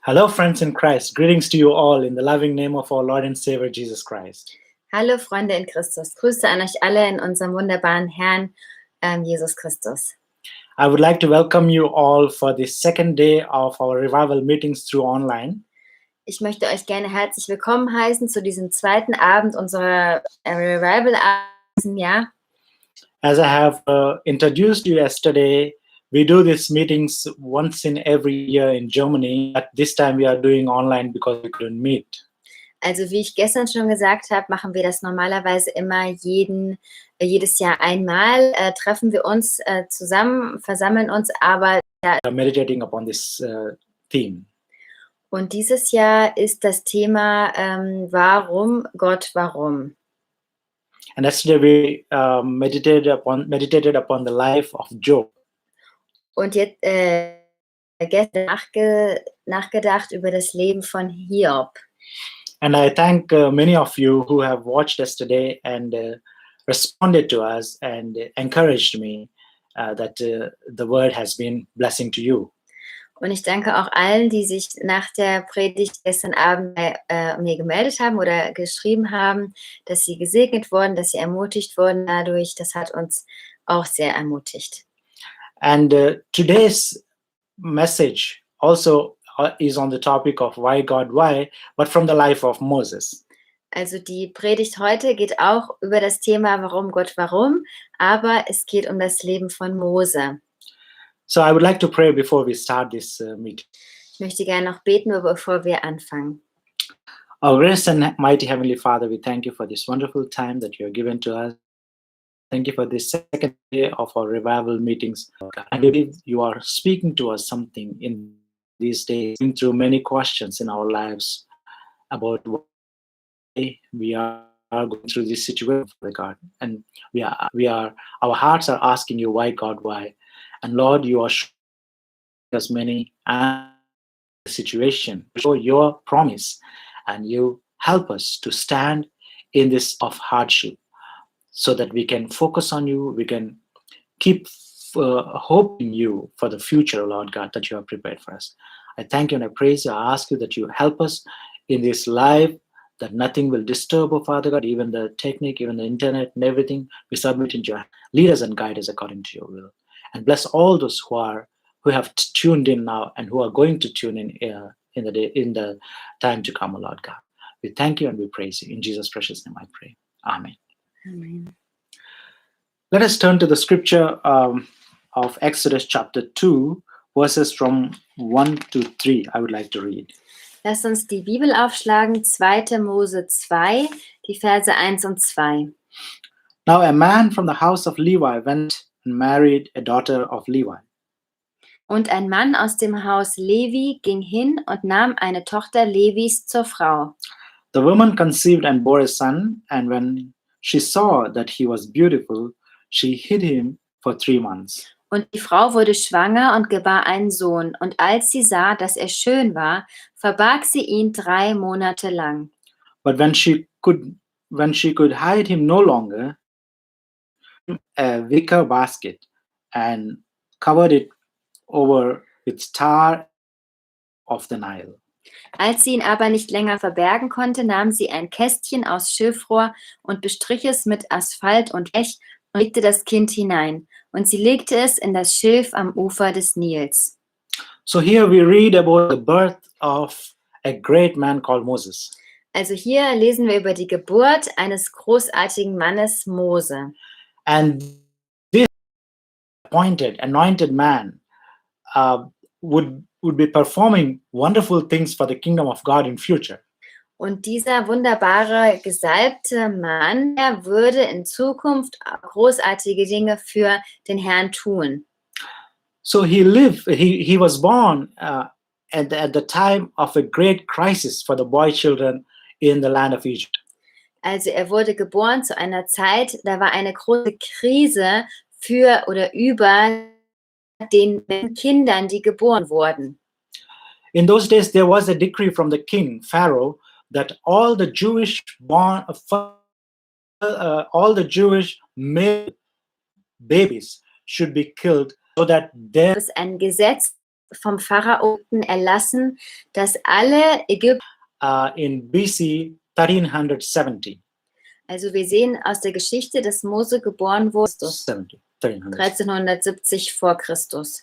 Hello, friends in Christ. Greetings to you all in the loving name of our Lord and Savior Jesus Christ. Hallo Freunde in Christus, Grüße an euch alle in unserem wunderbaren Herrn Jesus Christus. I would like to welcome you all for the second day of our revival meetings through online. Ich möchte euch gerne herzlich willkommen heißen zu diesem zweiten Abend unserer Revival-Abend in diesem Jahr. As I have introduced you yesterday, we do these meetings once in every year in Germany. But this time we are doing online because we couldn't meet. Also wie ich gestern schon gesagt habe, machen wir das normalerweise immer jedes Jahr einmal. Treffen wir uns zusammen, versammeln uns, aber We are meditating upon this theme. Und dieses Jahr ist das Thema Warum, Gott, warum? And yesterday we meditated upon the life of Job. Und jetzt gestern nachgedacht über das Leben von Hiob. And I thank many of you who have watched yesterday and responded to us and encouraged me that the word has been blessing to you. Und ich danke auch allen, die sich nach der Predigt gestern Abend mir gemeldet haben oder geschrieben haben, dass sie gesegnet wurden, dass sie ermutigt wurden dadurch. Das hat uns auch sehr ermutigt. And today's message also is on the topic of why God, why, but from the life of Moses. Also die Predigt heute geht auch über das Thema Warum, Gott, warum, aber es geht um das Leben von Mose. So I would like to pray before we start this meeting. Ich möchte gerne noch beten, bevor wir anfangen. Our gracious and mighty Heavenly Father, we thank you for this wonderful time that you have given to us. Thank you for this second day of our revival meetings. I believe you are speaking to us something in these days, through many questions in our lives about why we are going through this situation, God. And our hearts are asking you, why, God, why? And Lord, you are showing us many situation, show your promise, and you help us to stand in this of hardship, so that we can focus on you, we can keep hope in you for the future, Lord God, that you have prepared for us. I thank you and I praise you. I ask you that you help us in this life, that nothing will disturb, oh Father God, even the technique, even the internet and everything, we submit into your hand. Lead us and guide us according to your will. And bless all those who have tuned in now and who are going to tune in the time to come, oh Lord God. We thank you and we praise you. In Jesus' precious name I pray. Amen. Amen. Let us turn to the scripture of Exodus chapter 2, verses from 1 to 3. I would like to read. Lasst uns die Bibel aufschlagen, 2. Mose 2, die Verse 1 und 2. Now a man from the house of Levi went and married a daughter of Levi. Und ein Mann aus dem Haus Levi ging hin und nahm eine Tochter Levis zur Frau. The woman conceived and bore a son, and when she saw that he was beautiful, she hid him for 3 months. Und die Frau wurde schwanger und gebar einen Sohn. Und als sie sah, dass er schön war, verbarg sie ihn 3 Monate lang. But when she could hide him no longer, a wicker basket and covered it over with tar of the Nile. Als sie ihn aber nicht länger verbergen konnte, nahm sie ein Kästchen aus Schilfrohr und bestrich es mit Asphalt und Pech und legte das Kind hinein. Und sie legte es in das Schilf am Ufer des Nils. So here we read about the birth of a great man called Moses. Also hier lesen wir über die Geburt eines großartigen Mannes Mose. And this anointed man would be performing wonderful things for the kingdom of God in future. Und dieser wunderbare, gesalbte Mann, er würde in Zukunft großartige Dinge für den Herrn tun. So he was born at the time of a great crisis for the boy children in the land of Egypt. Also er wurde geboren zu einer Zeit, da war eine große Krise für oder über den Kindern, die geboren wurden. In those days, there was a decree from the king, Pharaoh, that all the Jewish male babies should be killed, so that there Es ein Gesetz vom Pharao erlassen, dass alle Ägypter, in BC 1370. also wir sehen aus der Geschichte, dass Mose geboren wurde 1300. 1370 vor Christus.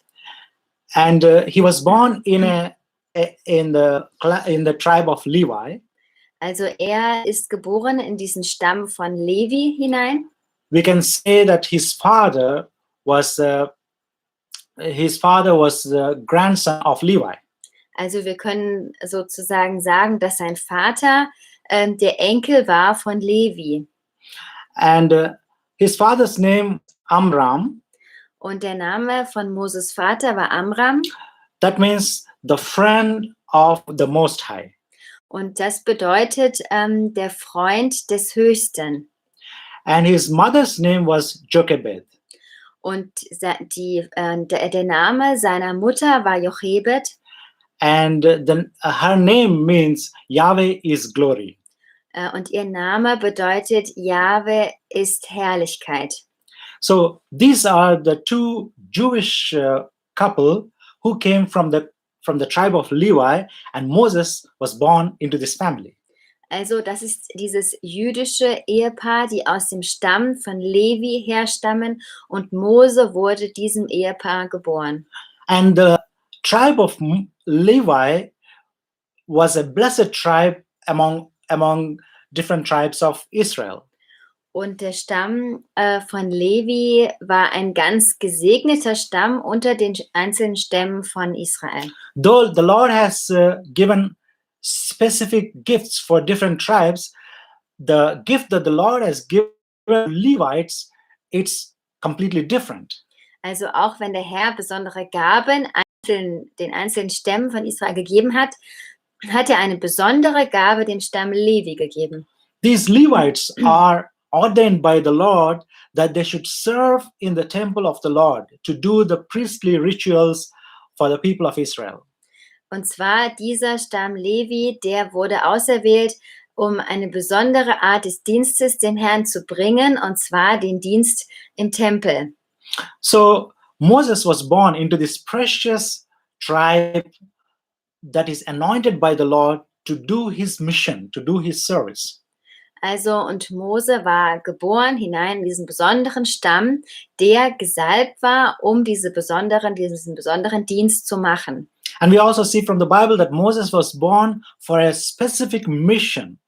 And he was born in the tribe of Levi. Also er ist geboren in diesen Stamm von Levi hinein. We can say that his father was the grandson of Levi. Also wir können sozusagen sagen, dass sein Vater der Enkel war von Levi. And his father's name Amram. Und der Name von Moses Vater war Amram. That means the friend of the Most High. Und das bedeutet der Freund des Höchsten. And his mother's name was Jochebed. Und der Name seiner Mutter war Jochebed. And her name means Yahweh is glory. Und ihr Name bedeutet Jahwe ist Herrlichkeit. So these are the two Jewish couple who came from the tribe of Levi, and Moses was born into this family. Also das ist dieses jüdische Ehepaar, die aus dem Stamm von Levi herstammen, und Mose wurde diesem Ehepaar geboren. And the tribe of Levi was a blessed tribe among different tribes of Israel. Und der Stamm von Levi war ein ganz gesegneter Stamm unter den einzelnen Stämmen von Israel. Though the Lord has given specific gifts for different tribes, the gift that the Lord has given Levites, it's completely different. Also auch wenn der Herr besondere Gaben den einzelnen Stämmen von Israel gegeben hat, hat er eine besondere Gabe dem Stamm Levi gegeben. These Levites are ordained by the Lord that they should serve in the temple of the Lord to do the priestly rituals for the people of Israel. Und zwar dieser Stamm Levi, der wurde auserwählt, um eine besondere Art des Dienstes dem Herrn zu bringen, und zwar den Dienst im Tempel. So Moses was born into this precious tribe that is anointed by the Lord to do his mission, to do his service. Also, und Mose war geboren hinein in diesen besonderen Stamm, der gesalbt war, um diesen besonderen Dienst zu machen. And we also see from the Bible that Moses was born for a specific mission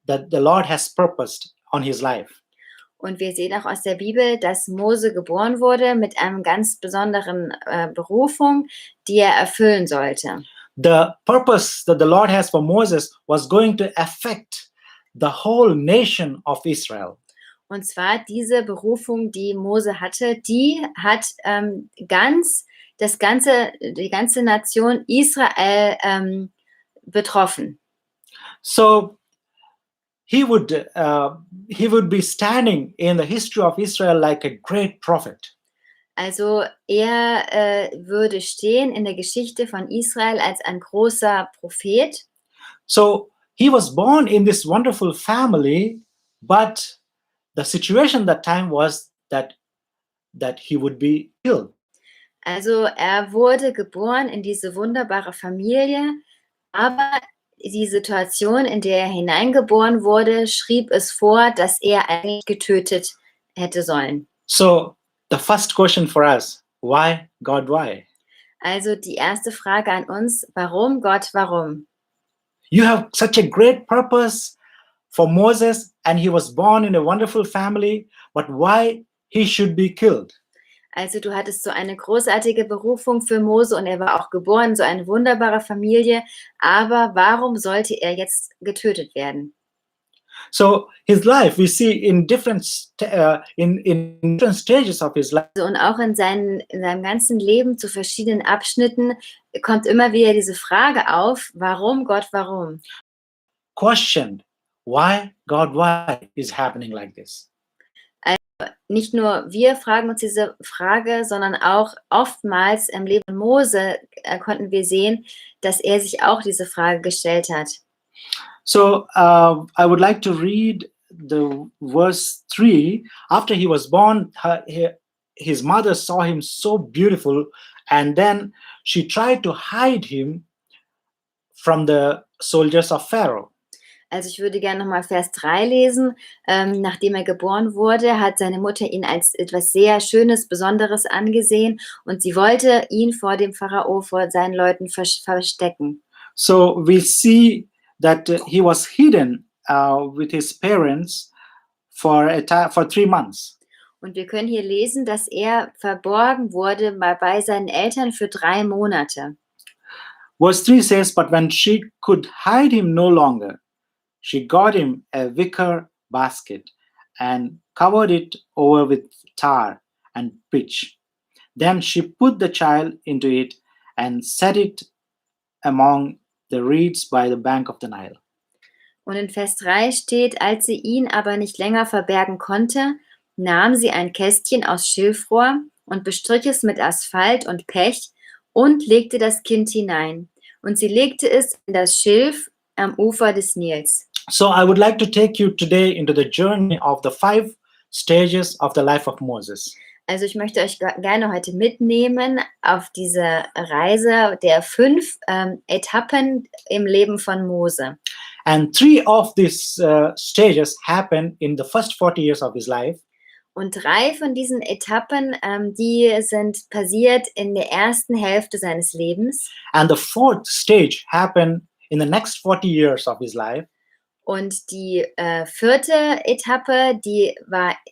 that the Lord has purposed on his life. Und wir sehen auch aus der Bibel, dass Mose geboren wurde mit einem ganz besonderen Berufung, die er erfüllen sollte. The purpose that the Lord has for Moses was going to affect the whole nation of Israel. Und zwar diese Berufung, die Mose hatte, die hat die ganze Nation Israel betroffen. So he would be standing in the history of Israel like a great prophet. Also er würde stehen in der Geschichte von Israel als ein großer Prophet. So he was born in this wonderful family, but the situation that time was that he would be killed. Also er wurde geboren in diese wunderbare Familie, aber die Situation, in der er hineingeboren wurde, schrieb es vor, dass er eigentlich getötet hätte sollen. So the first question for us, why God, why? Also die erste Frage an uns, warum Gott, warum? You have such a great purpose for Moses, and he was born in a wonderful family, but why he should be killed? Also du hattest so eine großartige Berufung für Mose und er war auch geboren, so eine wunderbare Familie, aber warum sollte er jetzt getötet werden? So his life, we see in different stages of his life. Und auch in seinem ganzen Leben zu verschiedenen Abschnitten kommt immer wieder diese Frage auf, warum Gott, warum? Questioned, why God, why is happening like this? Nicht nur wir fragen uns diese Frage, sondern auch oftmals im Leben Mose konnten wir sehen, dass er sich auch diese Frage gestellt hat. So I would like to read the verse 3. After he was born, his mother saw him so beautiful And then she tried to hide him from the soldiers of Pharaoh. Also ich würde gerne nochmal Vers 3 lesen. Nachdem er geboren wurde, hat seine Mutter ihn als etwas sehr Schönes, Besonderes angesehen und sie wollte ihn vor dem Pharao, vor seinen Leuten verstecken. So we see that he was hidden with his parents for 3 months. Und wir können hier lesen, dass er verborgen wurde bei seinen Eltern für 3 Monate. Verse 3 says, but when she could hide him no longer, she got him a wicker basket and covered it over with tar and pitch. Then she put the child into it and set it among the reeds by the bank of the Nile. Und in Vers 3 steht, als sie ihn aber nicht länger verbergen konnte, nahm sie ein Kästchen aus Schilfrohr und bestrich es mit Asphalt und Pech und legte das Kind hinein. Und sie legte es in das Schilf am Ufer des Nils. So I would like to take you today into the journey of the 5 stages of the life of Moses. Also ich möchte euch gerne heute mitnehmen auf diese Reise der 5 Etappen im Leben von Mose. And 3 of these stages happen in the first 40 years of his life. Und 3 von diesen Etappen, die sind passiert in der ersten Hälfte seines Lebens. And the 4th stage happened in the next 40 years of his life. Und die 4. Etappe,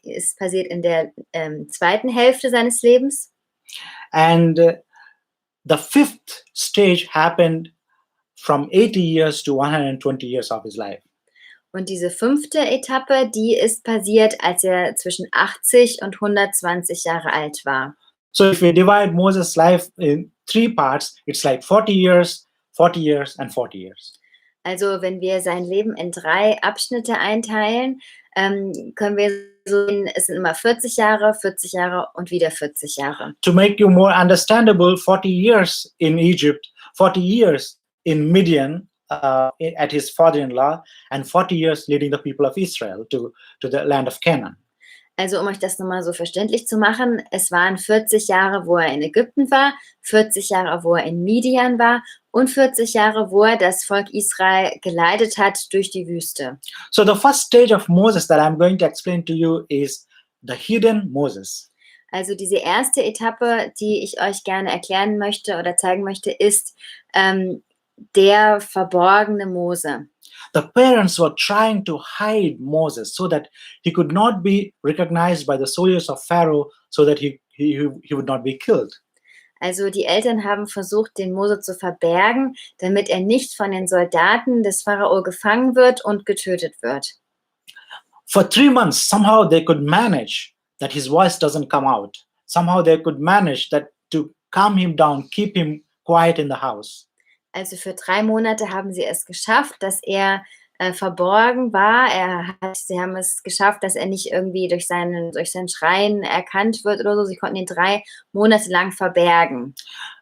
ist passiert in der 2. Hälfte seines Lebens. And the 5th stage happened from 80 years to 120 years of his life. Und diese 5. Etappe, die ist passiert, als er zwischen 80 und 120 Jahre alt war. So if we divide Moses' life in 3 parts, it's like 40 years, 40 years, and 40 years. Also wenn wir sein Leben in 3 Abschnitte einteilen, können wir so sehen, es sind immer 40 Jahre und wieder 40 Jahre. To make you more understandable, 40 years in Egypt, 40 years in Midian at his father-in-law, and 40 years leading the people of Israel to the land of Canaan. Also um euch das nochmal so verständlich zu machen, es waren 40 Jahre, wo er in Ägypten war, 40 Jahre, wo er in Midian war und 40 Jahre, wo er das Volk Israel geleitet hat durch die Wüste. So the first stage of Moses that I'm going to explain to you is the hidden Moses. Also diese erste Etappe, die ich euch gerne erklären möchte oder zeigen möchte, ist der verborgene Mose. The parents were trying to hide Moses so that he could not be recognized by the soldiers of Pharaoh, so that he would not be killed. Also die Eltern haben versucht, den Mose zu verbergen, damit er nicht von den Soldaten des Pharao gefangen wird und getötet wird. For 3 months, somehow they could manage that his voice doesn't come out. Somehow they could manage that to calm him down, keep him quiet in the house. Also für 3 Monate haben sie es geschafft, dass er verborgen war. Sie haben es geschafft, dass er nicht irgendwie durch sein Schreien erkannt wird oder so. Sie konnten ihn 3 Monate lang verbergen.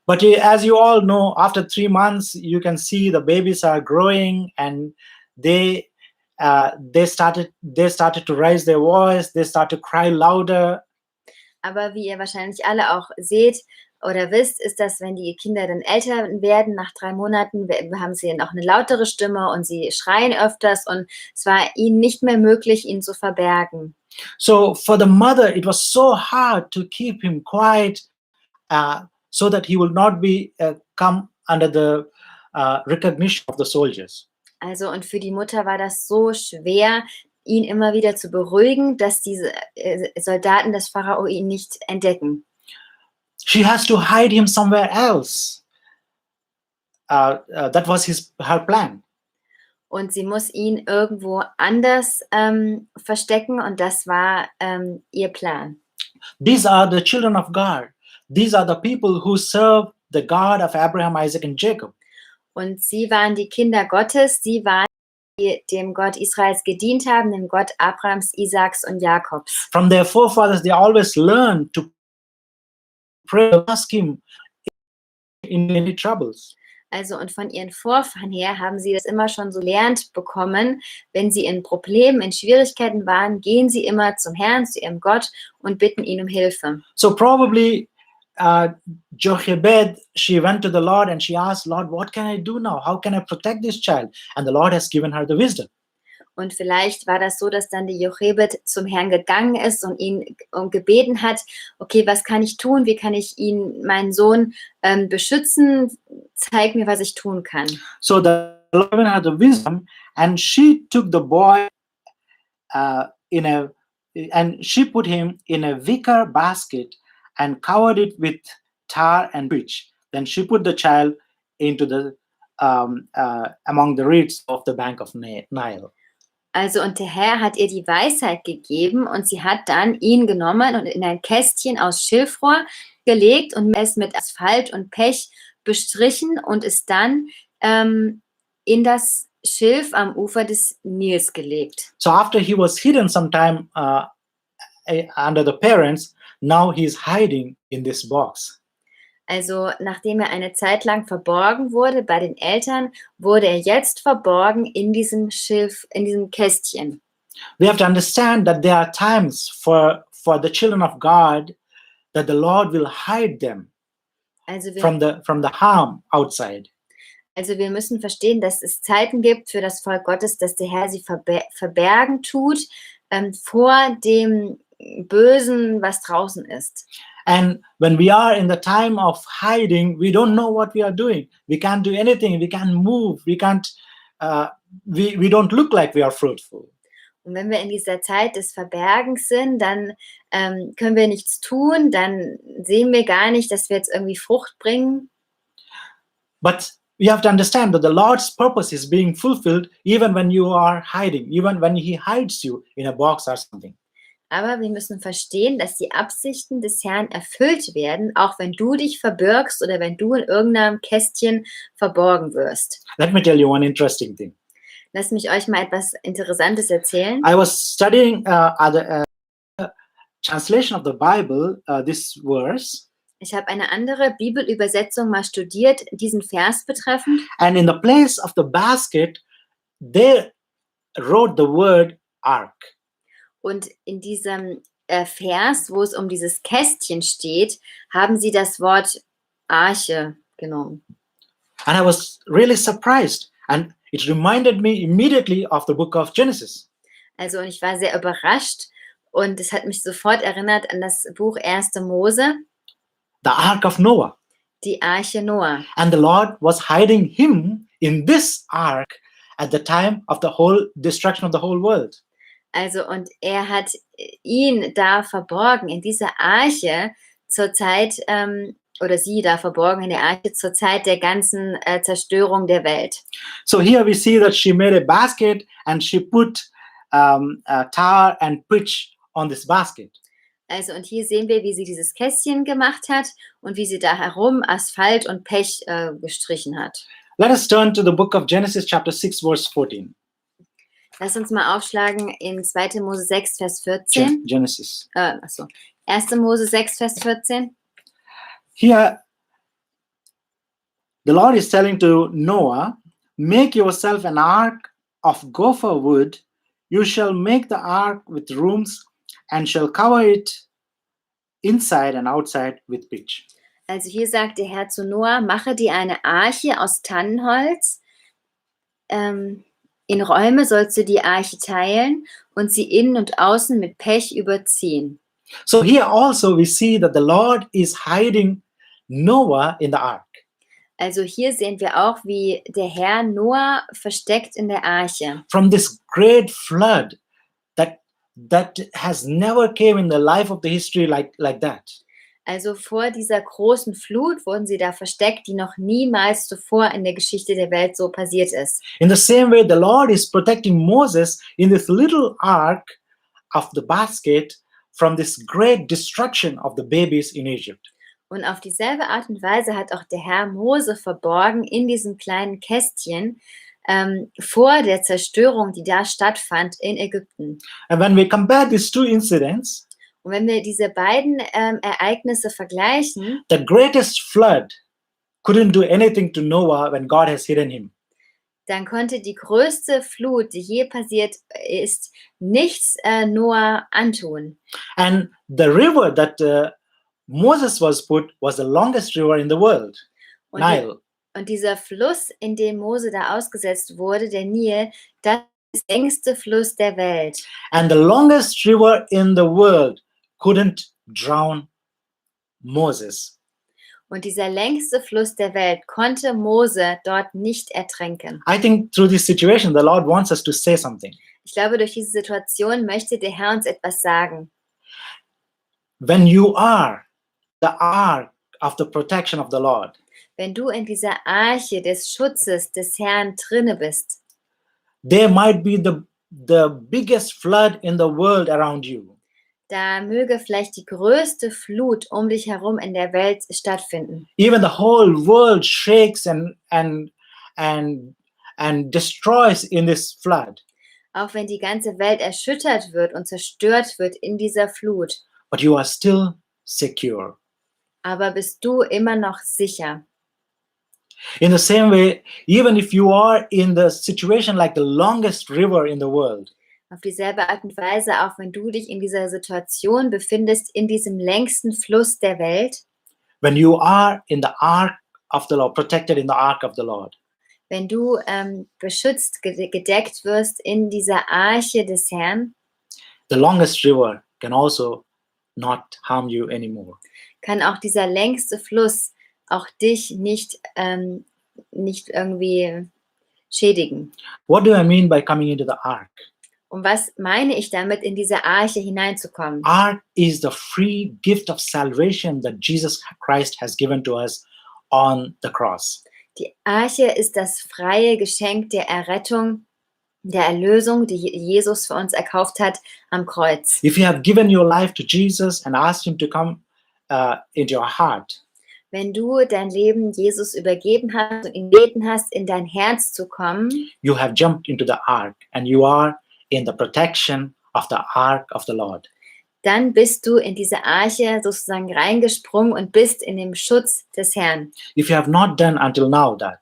But as you all know, after 3 months, you can see the babies are growing and they started to raise their voice. They start to cry louder. Aber wie ihr wahrscheinlich alle auch seht oder wisst, ist, dass wenn die Kinder dann älter werden, nach 3 Monaten, haben sie dann auch eine lautere Stimme und sie schreien öfters und es war ihnen nicht mehr möglich, ihn zu verbergen. So for the mother, it was so hard to keep him quiet so that he will not be come under the recognition of the soldiers. Also und für die Mutter war das so schwer, ihn immer wieder zu beruhigen, dass diese Soldaten des Pharao ihn nicht entdecken. She has to hide him somewhere else. That was her plan. Und sie muss ihn irgendwo anders verstecken und das war ihr Plan. These are the children of God. These are the people who serve the God of Abraham, Isaac, and Jacob. Und sie waren die Kinder Gottes, sie waren die dem Gott Israels gedient haben, dem Gott Abrahams, Isaaks und Jakobs. From their forefathers, they always learned to pray, ask him in any troubles. Also und von ihren Vorfahren her haben sie das immer schon so gelernt bekommen, wenn sie in Problemen, in Schwierigkeiten waren, gehen sie immer zum Herrn, zu ihrem Gott und bitten ihn um Hilfe. So probably Jochebed, she went to the Lord and she asked, Lord, what can I do now? How can I protect this child? And the Lord has given her the wisdom. Und vielleicht war das so, dass dann die Jochebed zum Herrn gegangen ist und ihn gebeten hat, okay, was kann ich tun? Wie kann ich meinen Sohn beschützen? Zeig mir, was ich tun kann. So the Lord given her the wisdom, and she took the boy and she put him in a wicker basket and covered it with tar and pitch. Then she put the child into the among the reeds of the bank of Nile. Also, und der Herr hat ihr die Weisheit gegeben und sie hat dann ihn genommen und in ein Kästchen aus Schilfrohr gelegt und es mit Asphalt und Pech bestrichen und ist dann in das Schilf am Ufer des Nils gelegt. So after he was hidden sometime under the parents, now he is hiding in this box. Also nachdem er eine Zeit lang verborgen wurde bei den Eltern, wurde er jetzt verborgen in diesem Schilf, in diesem Kästchen. We have to understand that there are times for the children of God that the Lord will hide them Also from the harm outside. Also wir müssen verstehen, dass es Zeiten gibt für das Volk Gottes, dass der Herr sie verbergen tut vor dem Bösen, was draußen ist. And when we are in the time of hiding, we don't know what we are doing. We can't do anything. We can't move. We can't. We don't look like we are fruitful. Und wenn wir in dieser Zeit des Verbergens sind, dann können wir nichts tun. Dann sehen wir gar nicht, dass wir jetzt irgendwie Frucht bringen. But you have to understand that the Lord's purpose is being fulfilled even when you are hiding, even when He hides you in a box or something. Aber wir müssen verstehen, dass die Absichten des Herrn erfüllt werden, auch wenn du dich verbirgst oder wenn du in irgendeinem Kästchen verborgen wirst. Let me tell you one interesting thing. Lass mich euch mal etwas Interessantes erzählen. I was studying the translation of the Bible, this verse. Ich habe eine andere Bibelübersetzung mal studiert, diesen Vers betreffend. And in the place of the basket, they wrote the word ark. Und in diesem Vers, wo es um dieses Kästchen steht, haben sie das Wort Arche genommen. And I was really surprised. And it reminded me immediately of the book of Genesis. Also, und ich war sehr überrascht und es hat mich sofort erinnert an das Buch 1. Mose. The ark of Noah. Die Arche Noah. And the Lord was hiding him in this ark at the time of the whole destruction of the whole world. Also, und er hat ihn da verborgen, in dieser Arche zur Zeit, oder sie da verborgen in der Arche zur Zeit der ganzen Zerstörung der Welt. So here we see that she made a basket and she put tar and pitch on this basket. Also, und hier sehen wir, wie sie dieses Kästchen gemacht hat und wie sie da herum Asphalt und Pech gestrichen hat. Let us turn to the book of Genesis chapter 6 verse 14. Lass uns mal aufschlagen in 2. Mose 6, Vers 14. Genesis. 1. Mose 6, Vers 14. Here, the Lord is telling to Noah, make yourself an ark of gopher wood. You shall make the ark with rooms and shall cover it inside and outside with pitch. Also hier sagt der Herr zu Noah, mache dir eine Arche aus Tannenholz. In Räume sollst du die Arche teilen und sie innen und außen mit Pech überziehen. So here also we see that the Lord is hiding Noah in the ark. Also hier sehen wir auch, wie der Herr Noah versteckt in der Arche. From this great flood that has never came in the life of the history like that. Also vor dieser großen Flut wurden sie da versteckt, die noch niemals zuvor in der Geschichte der Welt so passiert ist. In the same way, the Lord is protecting Moses in this little ark of the basket from this great destruction of the babies in Egypt. Und auf dieselbe Art und Weise hat auch der Herr Mose verborgen in diesem kleinen Kästchen vor der Zerstörung, die da stattfand in Ägypten. And when we compare these two incidents, und wenn wir diese beiden Ereignisse vergleichen, the greatest flood couldn't do anything to Noah when God has hidden him. Dann konnte die größte Flut, die je passiert ist, nichts Noah antun. And the river that Moses was put was the longest river in the world, Und, Nile. und dieser Fluss, in dem Mose da ausgesetzt wurde, der Nil, das ist der längste Fluss der Welt. And the longest river in the world couldn't drown Moses. Und dieser längste Fluss der Welt konnte Mose dort nicht ertränken. I think through this situation, the Lord wants us to say something. Ich glaube, durch diese Situation möchte der Herr uns etwas sagen. When you are the ark of the protection of the Lord, Wenn du in dieser Arche des Schutzes des Herrn drinne bist, there might be the biggest flood in the world around you. da möge vielleicht die größte Flut um dich herum in der Welt stattfinden. Even the whole world shakes and destroys in this flood. Auch wenn die ganze Welt erschüttert wird und zerstört wird in dieser Flut. But you are still secure. Aber bist du immer noch sicher. In the same way, even if you are in the situation like the longest river in the world, Auf dieselbe Art und Weise, auch wenn du dich in dieser Situation befindest, in diesem längsten Fluss der Welt, when you are in the ark of the Lord, protected in the ark of the Lord, wenn du beschützt, gedeckt wirst in dieser Arche des Herrn, the longest river can also not harm you anymore. kann auch dieser längste Fluss auch dich nicht irgendwie schädigen. What do I mean by coming into the ark? Und was meine ich damit, in diese Arche hineinzukommen? Ark is the free gift of salvation that Jesus Christ has given to us on the cross. Die Arche ist das freie Geschenk der Errettung, der Erlösung, die Jesus für uns erkauft hat am Kreuz. If you have given your life to Jesus and asked him to come into your heart, Wenn du dein Leben Jesus übergeben hast und ihn gebeten hast, in dein Herz zu kommen, you have jumped into the ark and you are in the protection of the ark of the Lord. dann bist du in diese Arche sozusagen reingesprungen und bist in dem Schutz des Herrn. If you have not done until now that,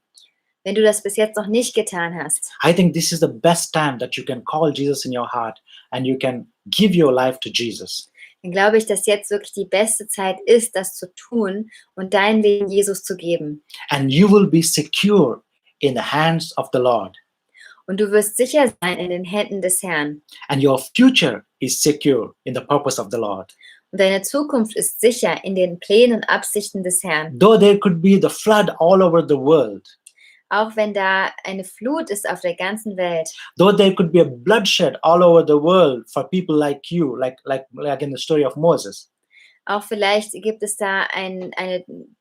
Wenn du das bis jetzt noch nicht getan hast, I think this is the best time that you can call Jesus in your heart and you can give your life to Jesus. dann glaube ich, dass jetzt wirklich die beste Zeit ist, das zu tun und dein Leben Jesus zu geben. And you will be secure in the hands of the Lord. Und du wirst sicher sein in den Händen des Herrn. And your future is secure in the purpose of the Lord. Und deine Zukunft ist sicher in den Plänen und Absichten des Herrn. Though there could be the flood all over the world, Auch wenn da eine Flut ist auf der ganzen Welt, though there could be a bloodshed all over the world for people like you, like in the story of Moses, auch vielleicht gibt es da eine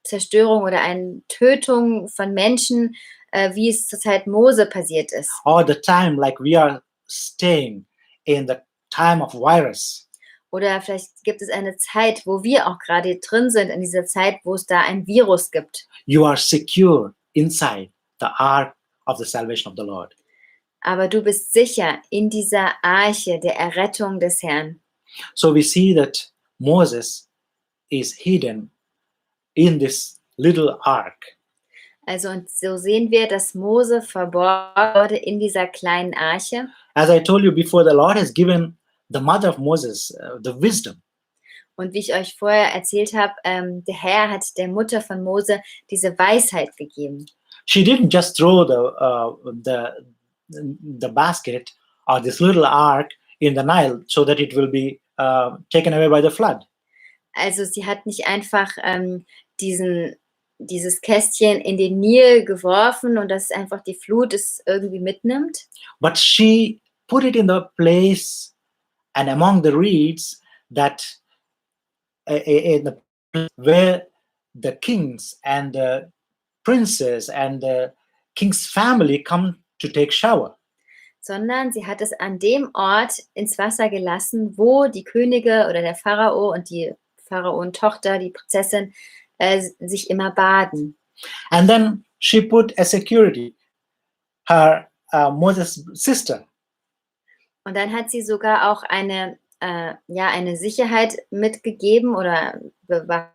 Zerstörung oder eine Tötung von Menschen, wie es zur Zeit Mose passiert ist. or the time like we are staying in the time of virus. Oder vielleicht gibt es eine Zeit, wo wir auch gerade drin sind, in dieser Zeit, wo es da ein Virus gibt. You are secure inside the ark of the salvation of the Lord. Aber du bist sicher in dieser Arche der Errettung des Herrn. So we see that Moses is hidden in this little ark. Also und so sehen wir, dass Mose verborgen wurde in dieser kleinen Arche. As I told you before, the Lord has given the mother of Moses the wisdom. Und wie ich euch vorher erzählt habe, der Herr hat der Mutter von Mose diese Weisheit gegeben. She didn't just throw the basket or this little ark in the Nile so that it will be taken away by the flood. Also sie hat nicht einfach dieses Kästchen in den Nil geworfen und dass einfach die Flut es irgendwie mitnimmt. But she put it in the place and among the reeds that in the place where the kings and the princes and the king's family come to take shower. Sondern sie hat es an dem Ort ins Wasser gelassen, wo die Könige oder der Pharao und die Pharaonentochter, die Prinzessin, sich immer baden. And then she put a security, her Moses' sister. Und dann hat sie sogar auch eine Sicherheit mitgegeben oder Bewachung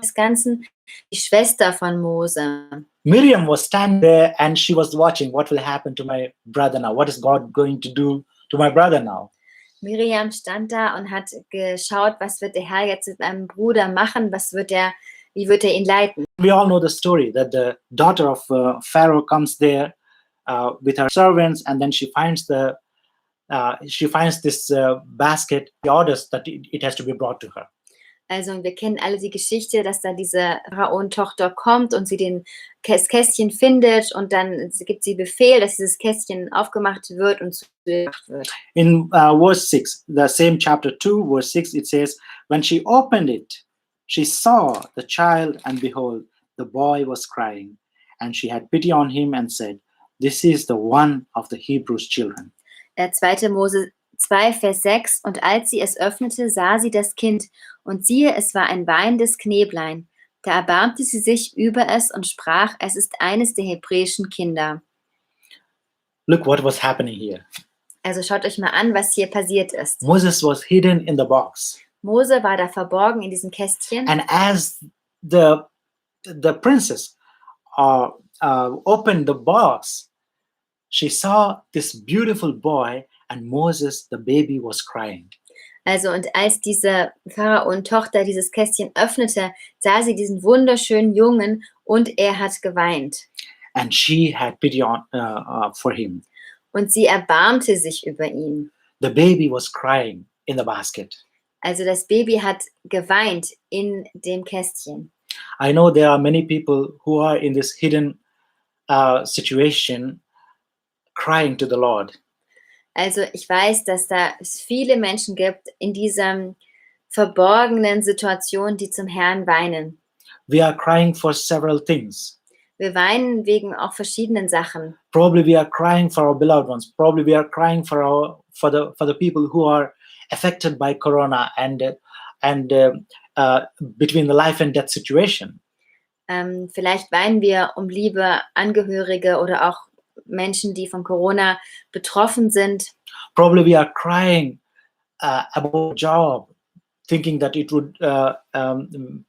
des Ganzen, die Schwester von Mose. Miriam was standing there and she was watching what will happen to my brother now. What is God going to do to my brother now? Miriam stand da und hat geschaut, was wird der Herr jetzt mit meinem Bruder machen, wie wird er ihn leiten. We all know the story that the daughter of Pharaoh comes there with her servants, and then she finds this basket. She orders that it has to be brought to her. Also wir kennen alle die Geschichte, dass da diese Pharaonentochter kommt und sie das Kästchen findet und dann gibt sie Befehl, dass dieses Kästchen aufgemacht wird und zugebracht wird. In verse 6, the same chapter 2, verse 6, it says, when she opened it, she saw the child, and behold, the boy was crying. And she had pity on him and said, this is the one of the Hebrews' children. 2. Mose 2, Vers 6. Und als sie es öffnete, sah sie das Kind, und siehe, es war ein weinendes Knäblein. Da erbarmte sie sich über es und sprach, es ist eines der hebräischen Kinder. Look what was happening here. Also schaut euch mal an, was hier passiert ist. Moses was hidden in the box. Mose war da verborgen in diesem Kästchen. And as the princess opened the box, she saw this beautiful boy, and Moses, the baby, was crying. Also und als diese Pharaonentochter dieses Kästchen öffnete, sah sie diesen wunderschönen Jungen und er hat geweint. And she had pity for him. Und sie erbarmte sich über ihn. The baby was crying in the basket. Also das Baby hat geweint in dem Kästchen. I know there are many people who are in this hidden situation crying to the Lord. Also ich weiß, dass da es viele Menschen gibt in dieser verborgenen Situation, die zum Herrn weinen. We are crying for several things. Wir weinen wegen auch verschiedenen Sachen. Probably we are crying for our beloved ones. Probably we are crying for the people who are affected by Corona and between the life and death situation. Vielleicht weinen wir um liebe Angehörige oder auch Menschen, die von Corona betroffen sind. Probably we are crying about a job, thinking that it would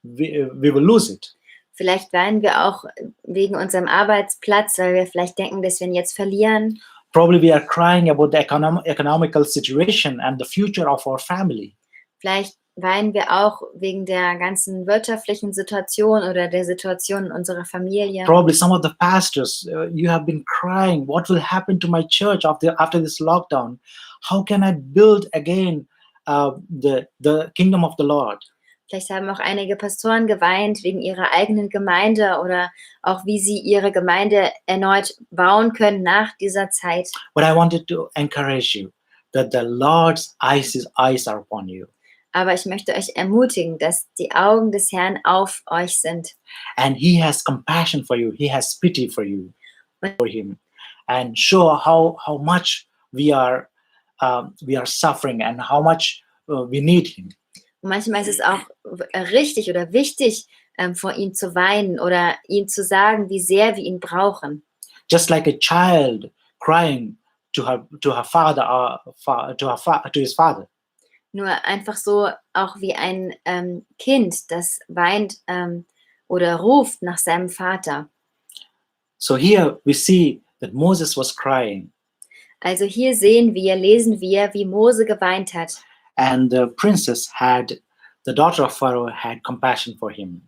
we will lose it. Vielleicht weinen wir auch wegen unserem Arbeitsplatz, weil wir vielleicht denken, dass wir ihn jetzt verlieren. Probably we are crying about the economical situation and the future of our family. Vielleicht weinen wir auch wegen der ganzen wirtschaftlichen Situation oder der Situation in unserer Familie. Probably some of the pastors, you have been crying, what will happen to my church after this lockdown? How can I build again the kingdom of the Lord? Vielleicht haben auch einige Pastoren geweint wegen ihrer eigenen Gemeinde oder auch wie sie ihre Gemeinde erneut bauen können nach dieser Zeit. But I wanted to encourage you that the Lord's eyes are upon you. Aber ich möchte euch ermutigen, dass die Augen des Herrn auf euch sind. And he has compassion for you. He has pity for you, for him, and show how much we are suffering and how much we need him. Und manchmal ist es auch richtig oder wichtig, vor ihm zu weinen oder ihm zu sagen, wie sehr wir ihn brauchen. Just like a child crying to her father or to his father. Nur einfach so auch wie ein Kind, das weint oder ruft nach seinem Vater. So here we see that Moses was crying. Also hier lesen wir, wie Mose geweint hat. And the daughter of Pharaoh had compassion for him.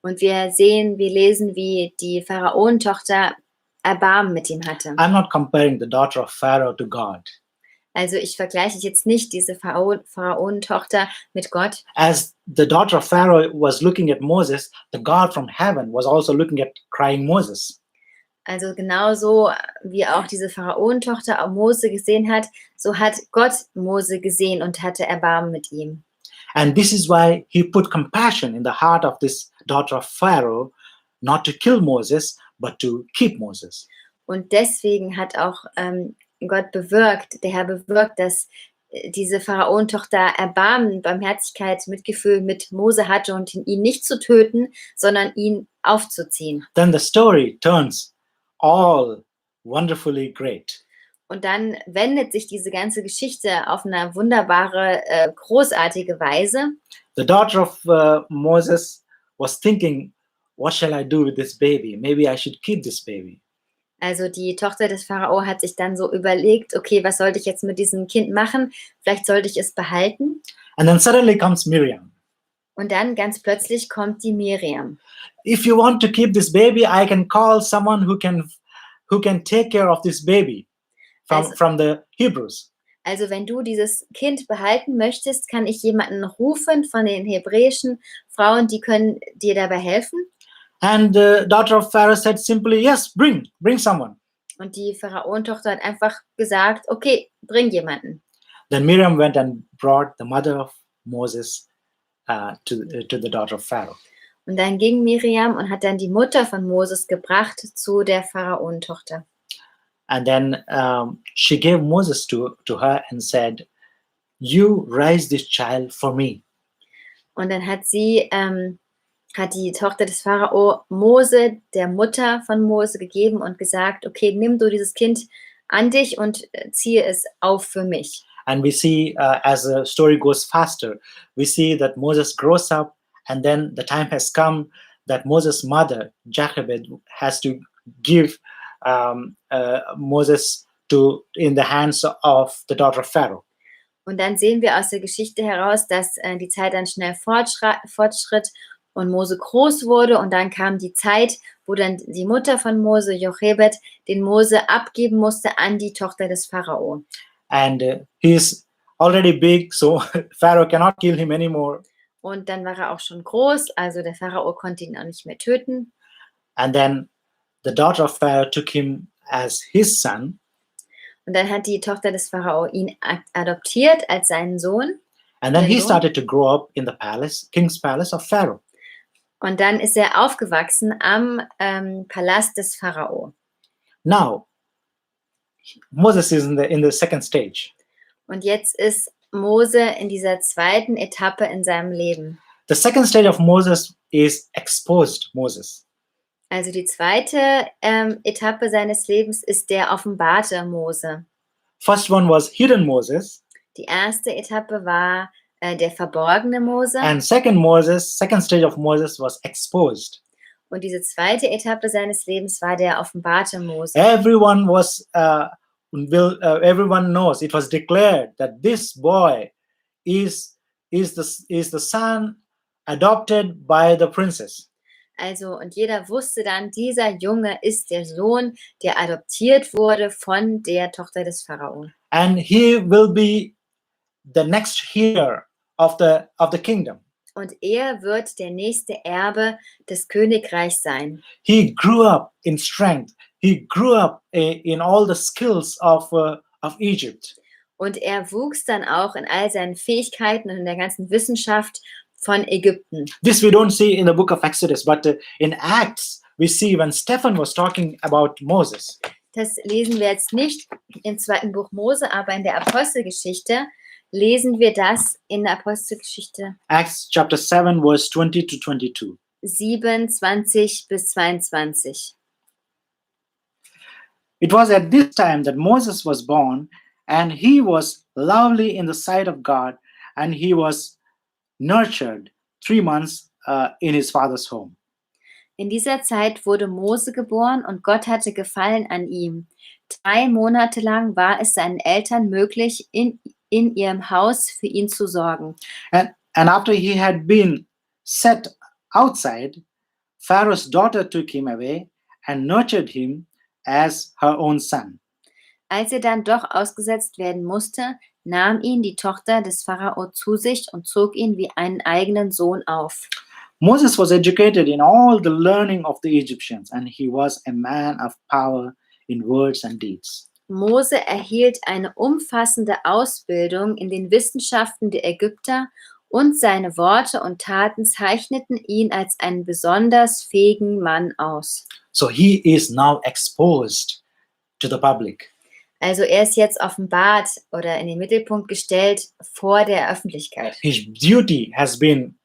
Und wir lesen, wie die Pharaonentochter Erbarmen mit ihm hatte. I'm not comparing the daughter of Pharaoh to God. Also ich vergleiche jetzt nicht diese Pharaonentochter mit Gott. As the daughter of Pharaoh was looking at Moses, the God from heaven was also looking at crying Moses. Also genauso wie auch diese Pharaonentochter Mose gesehen hat, so hat Gott Mose gesehen und hatte Erbarmen mit ihm. And this is why he put compassion in the heart of this daughter of Pharaoh, not to kill Moses, but to keep Moses. Und deswegen hat auch der Herr bewirkt, dass diese Pharaonentochter Erbarmen, Barmherzigkeit, Mitgefühl mit Mose hatte und ihn nicht zu töten, sondern ihn aufzuziehen. Then the story turns all wonderfully great. Und dann wendet sich diese ganze Geschichte auf eine wunderbare, großartige Weise. The daughter of Moses was thinking, what shall I do with this baby? Maybe I should keep this baby. Also die Tochter des Pharao hat sich dann so überlegt, okay, was sollte ich jetzt mit diesem Kind machen? Vielleicht sollte ich es behalten. And then suddenly comes Miriam. Und dann ganz plötzlich kommt die Miriam. If you want to keep this baby, I can call someone who can take care of this baby from the Hebrews. Also wenn du dieses Kind behalten möchtest, kann ich jemanden rufen von den hebräischen Frauen, die können dir dabei helfen. And the daughter of Pharaoh said simply, yes, bring someone. Und die Pharaonentochter hat einfach gesagt, okay, bring jemanden. Then Miriam went and brought the mother of Moses to the daughter of Pharaoh. Und dann ging Miriam und hat dann die Mutter von Moses gebracht zu der Pharaonentochter. And then she gave Moses to her and said, you raise this child for me. Und dann hat die Tochter des Pharao Mose, der Mutter von Mose, gegeben und gesagt, okay, nimm du dieses Kind an dich und ziehe es auf für mich. And we see, as the story goes faster, we see that Moses grows up, and then the time has come that Moses' mother, Jochebed, has to give Moses in the hands of the daughter of Pharaoh. Und dann sehen wir aus der Geschichte heraus, dass die Zeit dann schnell fortschritt und Mose groß wurde. Und dann kam die Zeit, wo dann die Mutter von Mose, Jochebed, den Mose abgeben musste an die Tochter des Pharao. And he is already big, so Pharaoh cannot kill him anymore. Und dann war er auch schon groß, also der Pharao konnte ihn auch nicht mehr töten. And then the daughter of Pharaoh took him as his son. Und dann hat die Tochter des Pharao ihn adoptiert als seinen Sohn. And then he started to grow up in the palace, king's palace of Pharaoh. Und dann ist er aufgewachsen am Palast des Pharao. Now, Moses is in the second stage. Und jetzt ist Mose in dieser zweiten Etappe in seinem Leben. The second stage of Moses is exposed Moses. Also die zweite Etappe seines Lebens ist der offenbarte Mose. First one was hidden Moses. Die erste Etappe war der verborgene Mose. And second stage of Moses was exposed. Und diese zweite Etappe seines Lebens war der offenbarte Mose. Everyone knows, it was declared that this boy is the son adopted by the princess. Also, und jeder wusste dann, dieser Junge ist der Sohn, der adoptiert wurde von der Tochter des Pharao. And he will be the next heir of the kingdom. Und er wird der nächste Erbe des Königreichs sein. He grew up in strength. He grew up in all the skills of Egypt. Und er wuchs dann auch in all seinen Fähigkeiten und in der ganzen Wissenschaft von Ägypten. This we don't see in the book of Exodus, but in Acts we see when Stephen was talking about Moses. Das lesen wir jetzt nicht im zweiten Buch Mose, aber in der Apostelgeschichte lesen wir das in der Apostelgeschichte. Acts chapter 7 verse 20 to 22. 27 bis 22. It was at this time that Moses was born, and he was lovely in the sight of God, and he was nurtured 3 months in his father's home. In dieser Zeit wurde Mose geboren und Gott hatte Gefallen an ihm. 3 Monate lang war es seinen Eltern möglich, in ihrem Haus für ihn zu sorgen. And after he had been set outside, Pharaoh's daughter took him away and nurtured him as her own son. Als er dann doch ausgesetzt werden musste, nahm ihn die Tochter des Pharao zu sich und zog ihn wie einen eigenen Sohn auf. Moses was educated in all the learning of the Egyptians, and he was a man of power in words and deeds. Mose erhielt eine umfassende Ausbildung in den Wissenschaften der Ägypter und seine Worte und Taten zeichneten ihn als einen besonders fähigen Mann aus. So he is now exposed to the public. Also er ist jetzt offenbart oder in den Mittelpunkt gestellt vor der Öffentlichkeit. His beauty has been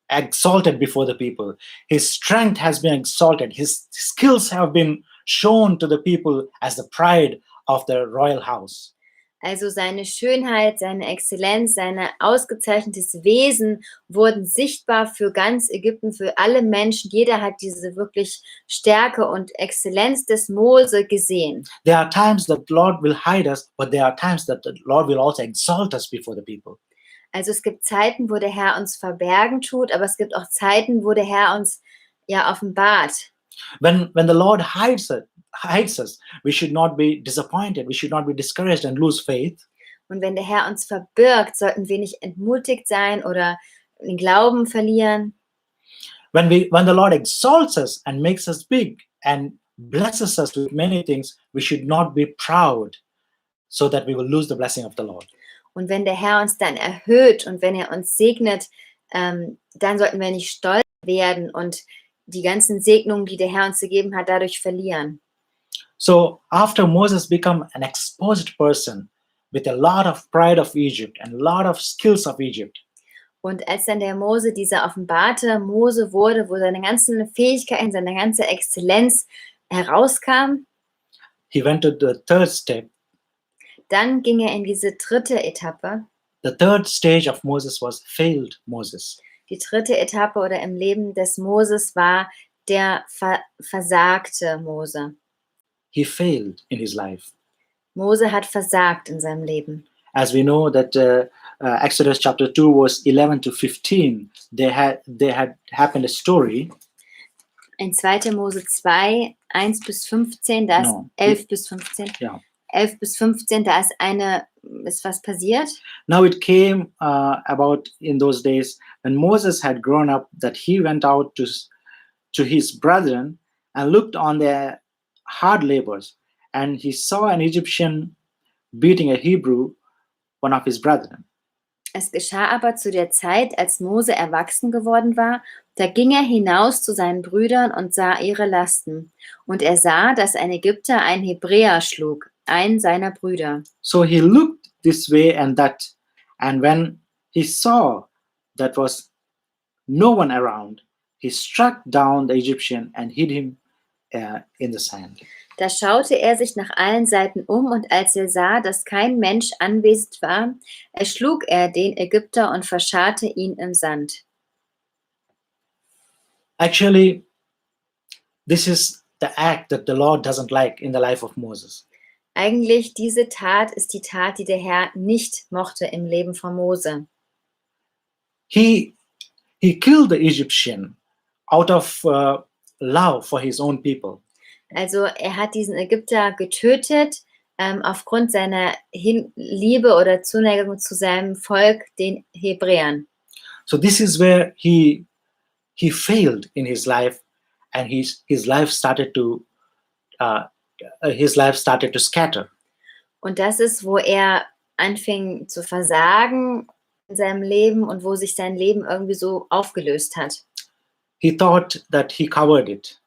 exalted before the people. His strength has been exalted. His skills have been shown to the people as the pride of the royal house. Also seine Schönheit, seine Exzellenz, sein ausgezeichnetes Wesen wurden sichtbar für ganz Ägypten, für alle Menschen. Jeder hat diese wirklich Stärke und Exzellenz des Mose gesehen. There are times that the Lord will hide us, but there are times that the Lord will also exalt us before the people. Also es gibt Zeiten, wo der Herr uns verbergen tut, aber es gibt auch Zeiten, wo der Herr uns ja offenbart. When the Lord hides us, we should not be disappointed, we should not be discouraged and lose faith. Und wenn der Herr uns verbirgt, sollten wir nicht entmutigt sein oder den Glauben verlieren. When the Lord exalts us and makes us big and blesses us with many things, we should not be proud so that we will lose the blessing of the Lord. Und wenn der Herr uns dann erhöht und wenn er uns segnet, dann sollten wir nicht stolz werden und die ganzen Segnungen, die der Herr uns gegeben hat, dadurch verlieren. So after Moses became an exposed person with a lot of pride of Egypt and a lot of skills of Egypt, Und als dann der Mose dieser offenbarte Mose wurde, wo seine ganzen Fähigkeiten, seine ganze Exzellenz herauskam, he went to the third step. dann ging er in diese dritte Etappe. The third stage of Moses was failed Moses. Die dritte Etappe oder im Leben des Moses war der versagte Mose. He failed in his life. Mose hat versagt in seinem Leben. As we know that Exodus chapter 2 verse 11 to 15, there had happened a story. In 2. Mose 2, 1 bis 15, da ist No. 11 bis 15. Yeah. 11 bis 15, da ist was passiert. Now it came about in those days when Moses had grown up that he went out to his brethren and looked on their hard labors, and he saw an Egyptian beating a Hebrew, one of his brethren. Es geschah aber zu der Zeit, als Mose erwachsen geworden war, da ging er hinaus zu seinen Brüdern und sah ihre Lasten. Und er sah, dass ein Ägypter einen Hebräer schlug, einen seiner Brüder. So he looked this way and that, and when he saw that was no one around, he struck down the Egyptian and hid him in the sand. Da schaute er sich nach allen Seiten um, und als er sah, dass kein Mensch anwesend war, erschlug er den Ägypter und verscharrte ihn im Sand. Actually, this is the act that the Lord doesn't like in the life of Moses. Eigentlich diese Tat ist die Tat, die der Herr nicht mochte im Leben von Mose. He killed the Egyptian out of love for his own people. Also er hat diesen Ägypter getötet aufgrund seiner Liebe oder Zuneigung zu seinem Volk, den Hebräern. So this is where he failed in his life, and his life started to scatter. Und das ist, wo er anfing zu versagen in seinem Leben und wo sich sein Leben irgendwie so aufgelöst hat. He thought that he covered it.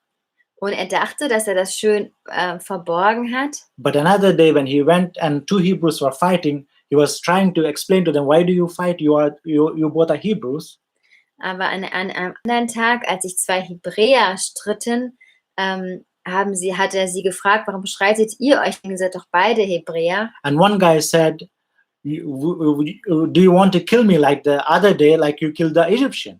Und er dachte, dass er das schön verborgen hat. But another day when he went and two Hebrews were fighting, he was trying to explain to them, why do you fight? You both are Hebrews. Aber an einem anderen Tag, als sich zwei Hebräer stritten, hat er sie gefragt, warum streitet ihr euch? Ihr seid doch beide Hebräer. And one guy said, do you want to kill me like the other day, like you killed the Egyptian?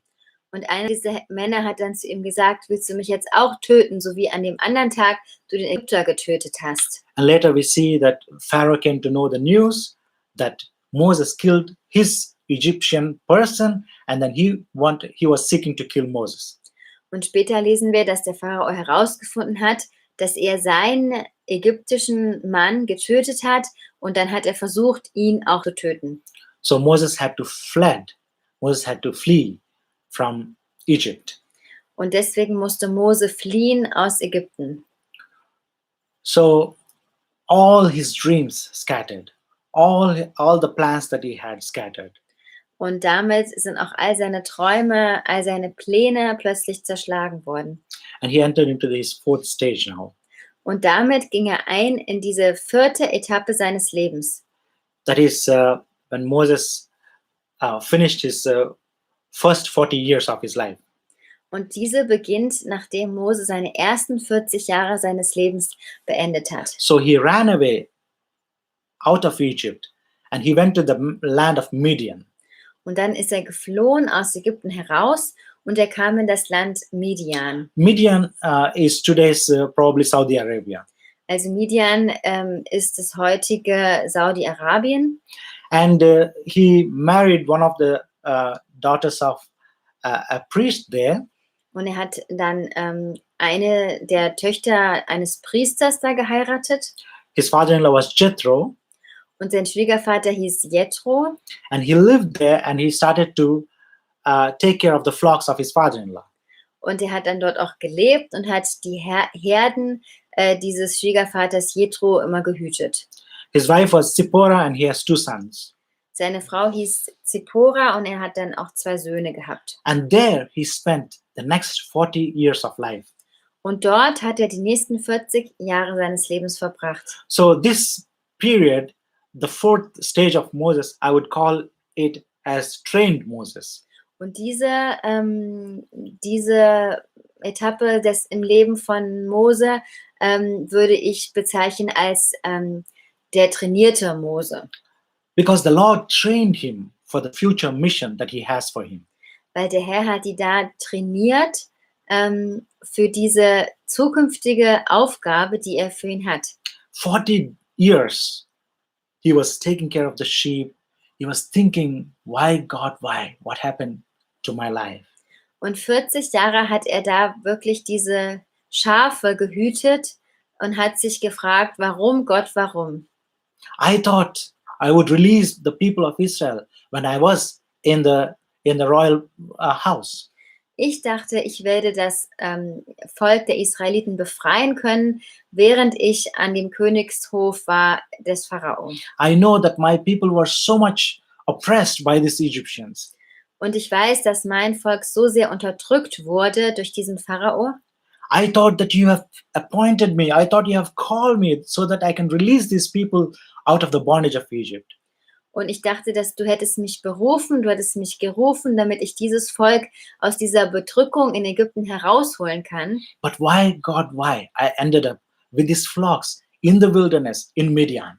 Und einer dieser Männer hat dann zu ihm gesagt, willst du mich jetzt auch töten, so wie an dem anderen Tag du den Ägypter getötet hast? And later we see that Pharaoh came to know the news that Moses killed his Egyptian person, and then he was seeking to kill Moses. Und später lesen wir, dass der Pharao herausgefunden hat, dass er seinen ägyptischen Mann getötet hat, und dann hat er versucht, ihn auch zu töten. So Moses had to flee from Egypt. Und deswegen musste Mose fliehen aus Ägypten. So all his dreams scattered, all the plans that he had scattered. Und damit sind auch all seine Träume, all seine Pläne plötzlich zerschlagen worden. And he entered into his fourth stage now. Und damit ging er ein in diese vierte Etappe seines Lebens. That is when Moses finished his first 40 years of his life. Und diese beginnt, nachdem Mose seine ersten 40 Jahre seines Lebens beendet hat. So he ran away out of Egypt, and he went to the land of Midian. Und dann ist er geflohen aus Ägypten heraus und er kam in das Land Midian. Midian is today's probably Saudi Arabia. Also Midian ist das heutige Saudi-Arabien. And he married one of the daughters of a priest there. Und er hat dann eine der Töchter eines Priesters da geheiratet. His father-in-law was Jethro, Und sein Schwiegervater hieß Jethro. and he lived there, and he started to take care of the flocks of his father-in-law. Und er hat dann dort auch gelebt und hat die Herden dieses Schwiegervaters Jethro immer gehütet. His wife was Zipporah, and he has 2 sons. Seine Frau hieß Zippora und er hat dann auch 2 Söhne gehabt. And there he spent the next 40 years of life. Und dort hat er die nächsten 40 Jahre seines Lebens verbracht. So this period, the 4th stage of Moses, I would call it as trained Moses. Und diese Etappe im Leben von Mose würde ich bezeichnen als der trainierte Mose. Because the Lord trained him for the future mission that he has for him. Weil der Herr hat die da trainiert für diese zukünftige Aufgabe, die er für ihn hat. 40 years he was taking care of the sheep. He was thinking, why God, why? What happened to my life? Und 40 Jahre hat er da wirklich diese Schafe gehütet und hat sich gefragt, warum Gott, warum? I thought I would release the people of Israel when I was in the royal house. Ich dachte, ich werde das Volk der Israeliten befreien können, während ich an dem Königshof war des Pharao. I know that my people were so much oppressed by these Egyptians. Und ich weiß, dass mein Volk so sehr unterdrückt wurde durch diesen Pharao. I thought that you have appointed me. I thought you have called me so that I can release these people out of the bondage of Egypt. Und ich dachte, dass du hättest mich berufen, du hättest mich gerufen, damit ich dieses Volk aus dieser Bedrückung in Ägypten herausholen kann. But why, God, why? I ended up with these flocks in the wilderness in Midian.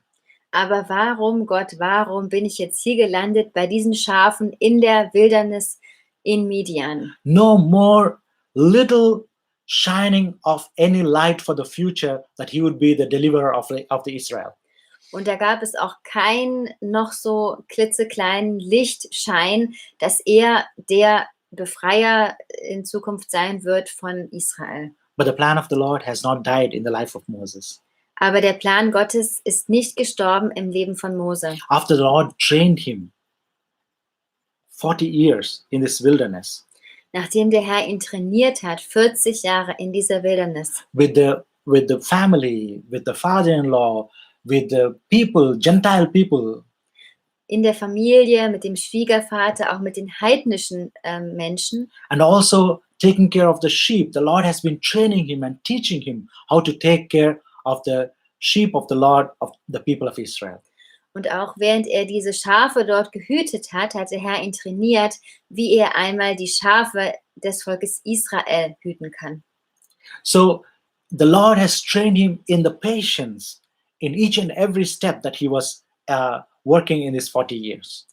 Aber warum, Gott, warum bin ich jetzt hier gelandet bei diesen Schafen in der Wildnis in Midian? No more little shining of any light for the future that he would be the deliverer of the Israel. Und da gab es auch keinen noch so klitzekleinen Lichtschein, dass er der Befreier in Zukunft sein wird von Israel. But the plan of the Lord has not died in the life of Moses. Aber der Plan Gottes ist nicht gestorben im Leben von Mose. After the Lord trained him 40 years in this wilderness, Nachdem der Herr ihn trainiert hat, 40 Jahre in dieser Wildnis, with the family, with the father-in-law, with the people, Gentile people, in der Familie, mit dem Schwiegervater, auch mit den heidnischen Menschen and also taking care of the sheep. The Lord has been training him and teaching him how to take care of the sheep of the Lord, of the people of Israel. und auch während er diese Schafe dort gehütet hat, hat der Herr ihn trainiert, wie er einmal die Schafe des Volkes Israel hüten kann. So the Lord has trained him in the patience in each and every step that he was working in these 40 years.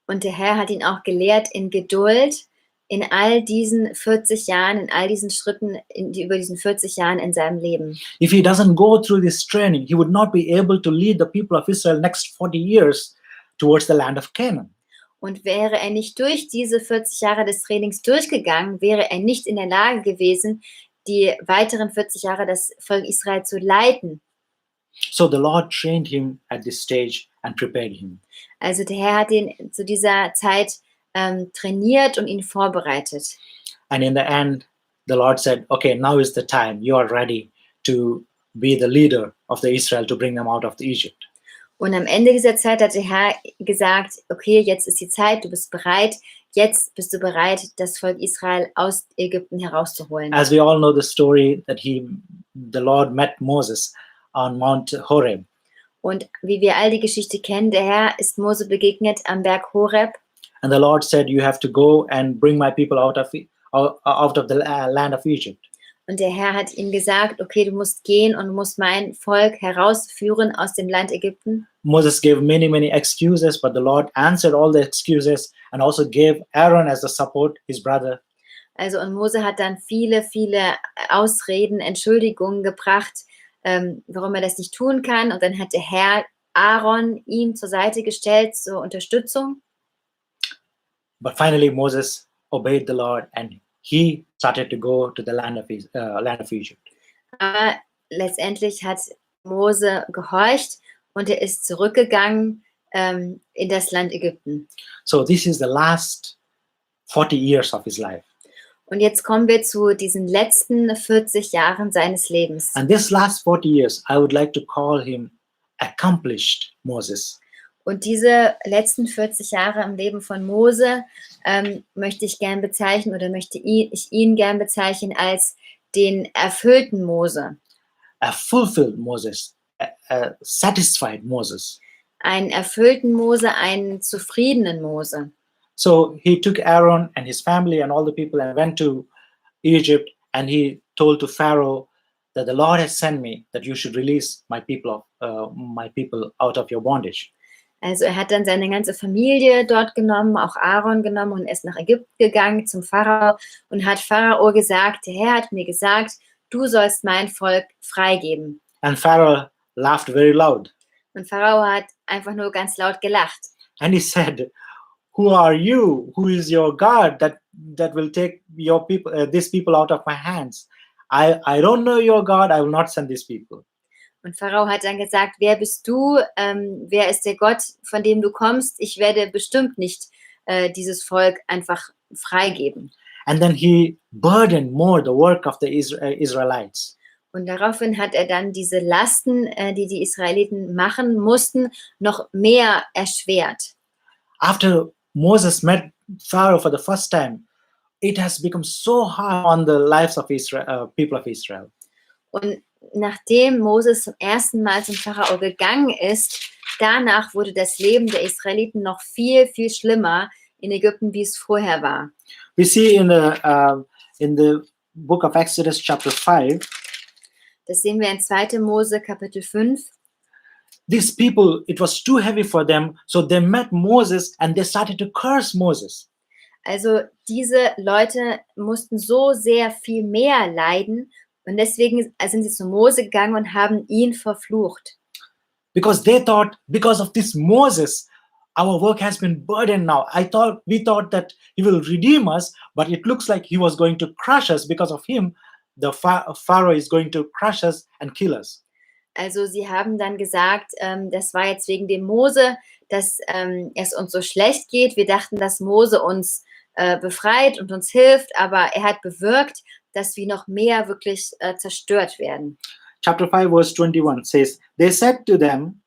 Und der Herr hat ihn auch gelehrt in Geduld, in all diesen 40 Jahren, in all diesen Schritten, über diesen 40 Jahren in seinem Leben. If he doesn't go through this training, he would not be able to lead the people of Israel next 40 years towards the land of Canaan. Und wäre er nicht durch diese 40 Jahre des Trainings durchgegangen, wäre er nicht in der Lage gewesen, die weiteren 40 Jahre das Volk Israel zu leiten. So the Lord trained him at this stage and prepared him. Also der Herr hat ihn zu dieser Zeit trainiert und ihn vorbereitet. And in the end, the Lord said, okay, now is the time. You are ready to be the leader of the Israel to bring them out of the Egypt. Und am Ende dieser Zeit hat der Herr gesagt, okay, jetzt ist die Zeit, du bist bereit, jetzt bist du bereit, das Volk Israel aus Ägypten herauszuholen. As we all know the story that the Lord met Moses on Mount Horeb. Und wie wir all die Geschichte kennen, der Herr ist Mose begegnet am Berg Horeb. And the Lord said, you have to go and bring my people out of the land of Egypt. Und der Herr hat ihm gesagt, okay, du musst gehen und musst mein Volk herausführen aus dem Land Ägypten. Moses gave many excuses, but the Lord answered all the excuses and also gave Aaron as the support, his brother. Also und Mose hat dann viele Ausreden, Entschuldigungen gebracht, warum er das nicht tun kann. Und dann hat der Herr Aaron ihm zur Seite gestellt zur Unterstützung. But finally Moses obeyed the Lord and he started to go to the land of Egypt. Aber letztendlich hat Mose gehorcht und er ist zurückgegangen in das Land Ägypten. So this is the last 40 years of his life. Und jetzt kommen wir zu diesen letzten 40 Jahren seines Lebens. And this last 40 years, I would like to call him accomplished Moses. Und diese letzten 40 Jahre im Leben von Mose möchte ich gern bezeichnen oder möchte ich ihn gern bezeichnen als den erfüllten Mose. A fulfilled Moses, a satisfied Moses. Einen erfüllten Mose, einen zufriedenen Mose. So he took Aaron and his family and all the people and went to Egypt, and he told to Pharaoh that the Lord has sent me, that you should release my people out of your bondage. Also er hat dann seine ganze Familie dort genommen, auch Aaron genommen und ist nach Ägypten gegangen zum Pharao und hat Pharao gesagt, der Herr hat mir gesagt, du sollst mein Volk freigeben. And Pharaoh laughed very loud. Und Pharao hat einfach nur ganz laut gelacht. And he said, who are you? Who is your God that will take your people, these people out of my hands? I don't know your God. I will not send these people. Und Pharao hat dann gesagt, wer bist du? Wer ist der Gott, von dem du kommst? Ich werde bestimmt nicht dieses Volk einfach freigeben. And then he burdened more the work of the Israelites. Und daraufhin hat er dann diese Lasten, die die Israeliten machen mussten, noch mehr erschwert. After Moses met Pharaoh for the first time, it has become so hard on the lives of Israel, people of Israel. Und nachdem Moses zum ersten Mal zum Pharao gegangen ist, danach wurde das Leben der Israeliten noch viel schlimmer in Ägypten, wie es vorher war. We see in the book of Exodus chapter 5, das sehen wir in 2. Mose Kapitel 5. These people, it was too heavy for them, so they met Moses and they started to curse Moses. Also diese Leute mussten so sehr viel mehr leiden und deswegen sind sie zu Mose gegangen und haben ihn verflucht. Because they thought, because of this Moses, our work has been burdened now. We thought that he will redeem us, but it looks like he was going to crush us. Because of him, the Pharaoh is going to crush us and kill us. Also sie haben dann gesagt, das war jetzt wegen dem Mose, dass es uns so schlecht geht. Wir dachten, dass Mose uns befreit und uns hilft, aber er hat bewirkt, dass wir noch mehr wirklich zerstört werden. Chapter 5 verse 21 says, they said to them,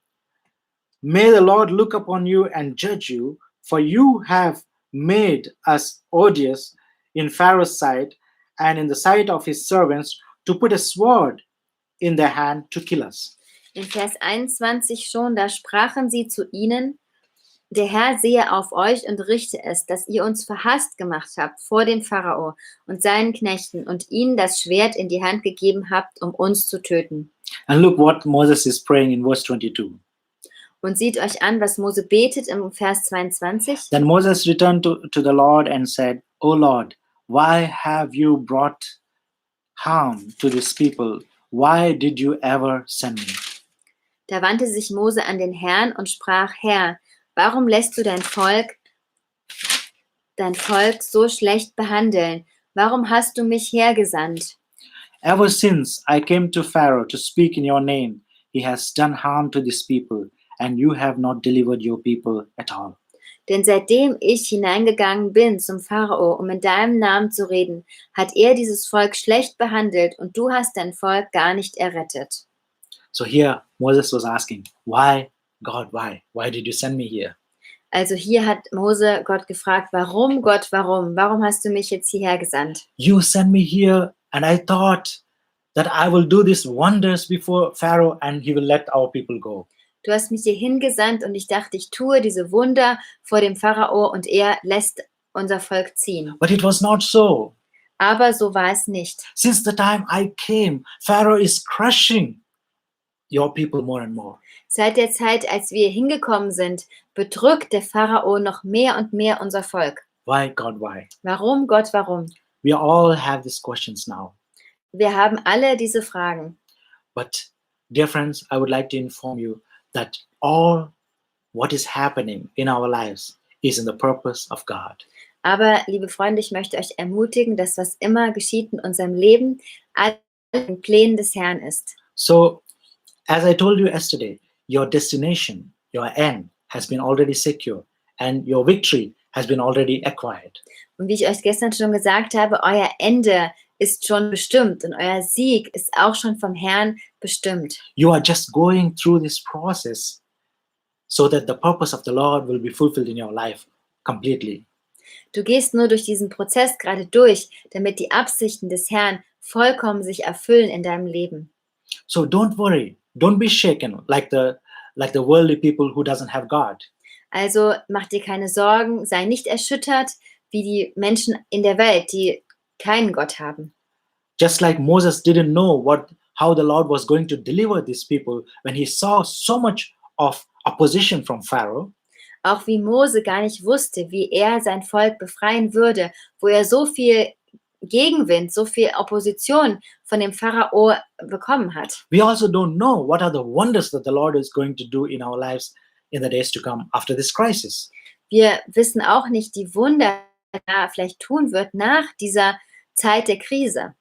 may the Lord look upon you and judge you, for you have made us odious in Pharaoh's sight and in the sight of his servants, to put a sword in their hand to kill us. In Vers 21 schon, da sprachen sie zu ihnen, der Herr sehe auf euch und richte es, dass ihr uns verhasst gemacht habt vor dem Pharao und seinen Knechten und ihnen das Schwert in die Hand gegeben habt, um uns zu töten. And look what Moses is praying in verse 22. Und seht euch an, was Mose betet im Vers 22. Then Moses returned to the Lord and said, O Lord, why have you brought harm to this people? Why did you ever send me? Da wandte sich Mose an den Herrn und sprach, Herr, warum lässt du dein Volk so schlecht behandeln? Warum hast du mich hergesandt? Ever since I came to Pharaoh to speak in your name, he has done harm to this people, and you have not delivered your people at all. Denn seitdem ich hineingegangen bin zum Pharao, um in deinem Namen zu reden, hat er dieses Volk schlecht behandelt und du hast dein Volk gar nicht errettet. So here Moses was asking, why, God, why? Why did you send me here? Also hier hat Mose Gott gefragt, warum Gott, warum? Warum hast du mich jetzt hierher gesandt? You sent me here and I thought that I will do these wonders before Pharaoh and he will let our people go. Du hast mich hier hingesandt und ich dachte, ich tue diese Wunder vor dem Pharao und er lässt unser Volk ziehen. But it was not so. Aber so war es nicht. Since the time I came, Pharaoh is crushing your people more and more. Seit der Zeit, als wir hingekommen sind, bedrückt der Pharao noch mehr und mehr unser Volk. Why, God, why? Warum, Gott, warum? We all have these questions now. Wir haben alle diese Fragen. But, dear friends, I would like to inform you that all what is happening in our lives is in the purpose of God. Aber, liebe Freunde, ich möchte euch ermutigen, dass was immer geschieht in unserem Leben, all in den Plänen des Herrn ist. So, as I told you yesterday, your destination, your end has been already secure and your victory has been already acquired. Und wie ich euch gestern schon gesagt habe, euer Ende ist schon bestimmt und euer Sieg ist auch schon vom Herrn bestimmt. You are just going through this process so that the purpose of the Lord will be fulfilled in your life completely. Du gehst nur durch diesen Prozess gerade durch, damit die Absichten des Herrn vollkommen sich erfüllen in deinem Leben. So don't worry, don't be shaken like the worldly people who doesn't have God. Also mach dir keine Sorgen, sei nicht erschüttert wie die Menschen in der Welt, die keinen Gott haben. Just like Moses didn't know how the Lord was going to deliver these people when he saw so much of opposition from Pharaoh. Auch wie Mose gar nicht wusste, wie er sein Volk befreien würde, wo er so viel Gegenwind, so viel Opposition von dem Pharao bekommen hat. We also don't know what are the wonders that the Lord is going to do in our lives in the days to come after this crisis. Wir wissen auch nicht die Wunder, die er vielleicht tun wird nach dieser Zeit der Krise.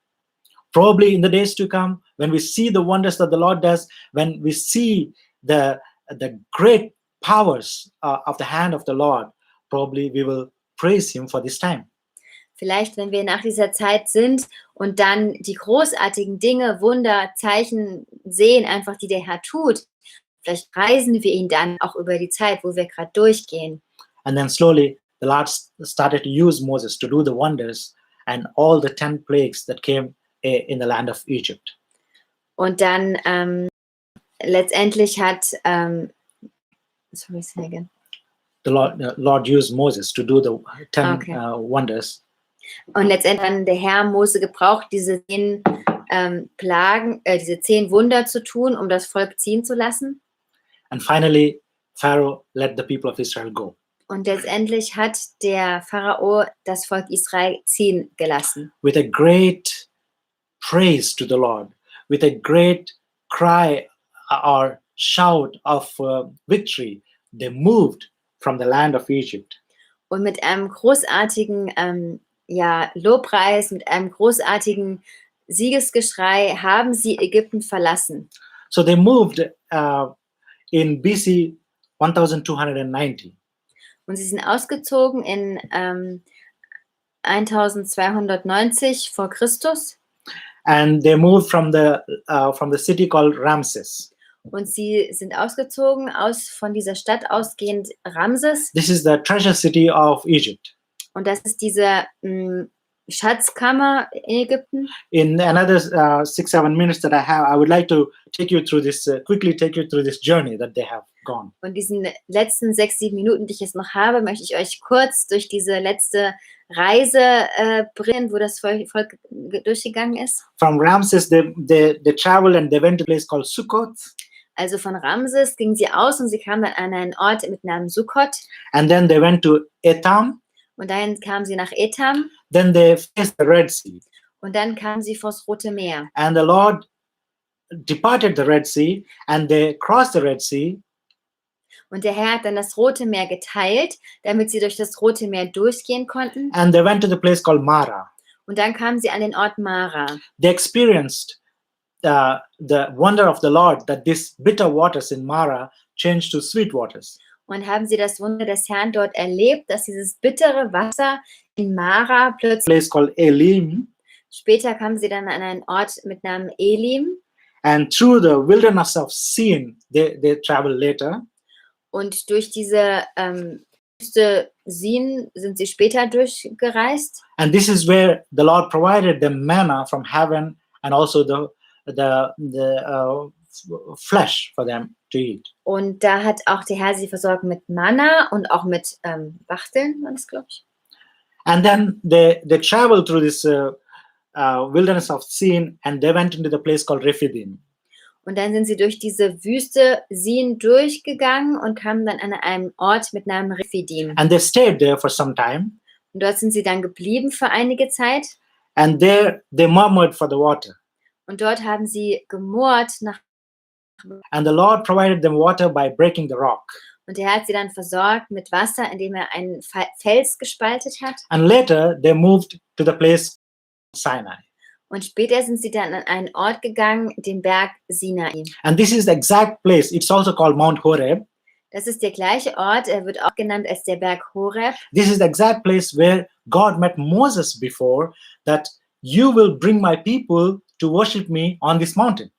Probably in the days to come, when we see the wonders that the Lord does, when we see the great powers of the hand of the Lord, probably we will praise him for this time. Vielleicht, wenn wir nach dieser Zeit sind und dann die großartigen Dinge, Wunder, Zeichen sehen, einfach die der Herr tut, vielleicht preisen wir ihn dann auch über die Zeit, wo wir gerade durchgehen. And then slowly the Lord started to use Moses to do the wonders and all the 10 plagues that came in the land of Egypt. Und dann letztendlich hat sorry, say again. The Lord used Moses to do the 10 Okay. Wonders. Und letztendlich hat der Herr Mose gebraucht, diese 10 Plagen, diese 10 Wunder zu tun, um das Volk ziehen zu lassen. And finally, Pharaoh let the people of Israel go. Und letztendlich hat der Pharao das Volk Israel ziehen gelassen. With a great praise to the Lord, with a great cry or shout of victory, they moved from the land of Egypt. Und mit einem großartigen Lobpreis, mit einem großartigen Siegesgeschrei haben sie Ägypten verlassen. So they moved in BC 1290. Und sie sind ausgezogen in 1290 vor Christus. And they moved from the city called Ramses. Und sie sind ausgezogen von dieser Stadt ausgehend Ramses. This is the treasure city of Egypt. Und das ist diese Schatzkammer in Ägypten. In another 6-7 minutes that I have, I would like to quickly take you through this journey that they have gone. Und diesen letzten 6-7 Minuten, die ich jetzt noch habe, möchte ich euch kurz durch diese letzte Reise bringen, wo das Volk durchgegangen ist. From Ramses, they traveled and they went to a place called Sukkot. Also von Ramses gingen sie aus und sie kamen dann an einen Ort mit Namen Sukkot. And then they went to Etham. Und dann kamen sie nach Etham. Then they faced the Red Sea. Und dann kamen sie vors Rote Meer. And the Lord departed the Red Sea and they crossed the Red Sea. Und der Herr hat dann das Rote Meer geteilt, damit sie durch das Rote Meer durchgehen konnten. And they went to the place called Mara. Und dann kamen sie an den Ort Mara. They experienced the wonder of the Lord that these bitter waters in Mara changed to sweet waters. Und haben sie das Wunder des Herrn dort erlebt, dass dieses bittere Wasser in Mara plötzlich, Place called Elim. später kamen sie dann an einen Ort mit Namen Elim. And through the wilderness of Sin, they traveled later. Und durch diese Wüste Sin sind sie später durchgereist. And this is where the Lord provided them manna from heaven and also the flesh for them to eat. Und da hat auch der Herr sie versorgt mit Manna und auch mit Wachteln, war das, glaube ich. And then they traveled through this wilderness of Sin, and they went into the place called Rephidim. Und dann sind sie durch diese Wüste Sin durchgegangen und kamen dann an einem Ort mit Namen Rephidim. And they stayed there for some time. Und dort sind sie dann geblieben für einige Zeit. And there they murmured for the water. Und dort haben sie gemurrt nach. And the Lord provided them water by breaking the rock. Und er hat sie dann versorgt mit Wasser, indem er einen Fels gespaltet hat. And later they moved to the place Sinai. Und später sind sie dann an einen Ort gegangen, den Berg Sinai. And this is the exact place. It's also called Mount Horeb. Das ist der gleiche Ort, er wird auch genannt als der Berg Horeb. This is the exact place where God met Moses before, that you will bring my people to worship me on this mountain.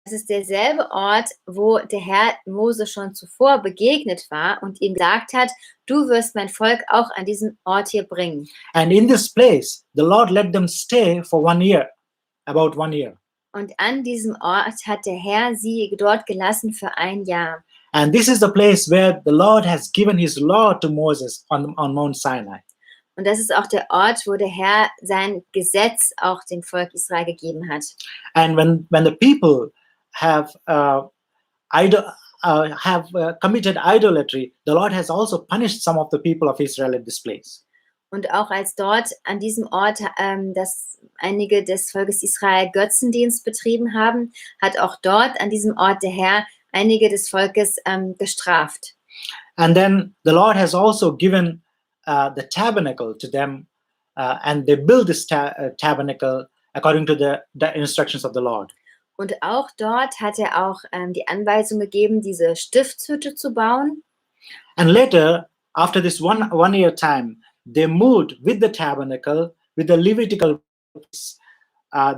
Das ist derselbe Ort, wo der Herr Mose schon zuvor begegnet war und ihm gesagt hat, du wirst mein Volk auch an diesen Ort hier bringen. And in this place, the Lord let them stay for 1 year, about 1 year. Und an diesem Ort hat der Herr sie dort gelassen für 1 Jahr. And this is the place where the Lord has given his law to Moses on Mount Sinai. Und das ist auch der Ort, wo der Herr sein Gesetz auch dem Volk Israel gegeben hat. And when the people have committed idolatry, the Lord has also punished some of the people of Israel at this place. Und auch als dort an diesem Ort, dass einige des Volkes Israel Götzendienst betrieben haben, hat auch dort an diesem Ort der Herr einige des Volkes gestraft. And then the Lord has also given the tabernacle to them, and they built this tabernacle according to the instructions of the Lord. Und auch dort hat er auch die Anweisung gegeben, diese Stiftshütte zu bauen. And later, after this one year time, they moved with the tabernacle, with the Levitical place,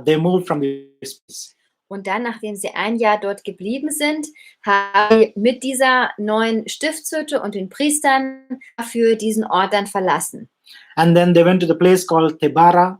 they moved from this place. Und dann, nachdem sie 1 Jahr dort geblieben sind, haben sie mit dieser neuen Stiftshütte und den Priestern für diesen Ort dann verlassen. And then they went to the place called Tebara.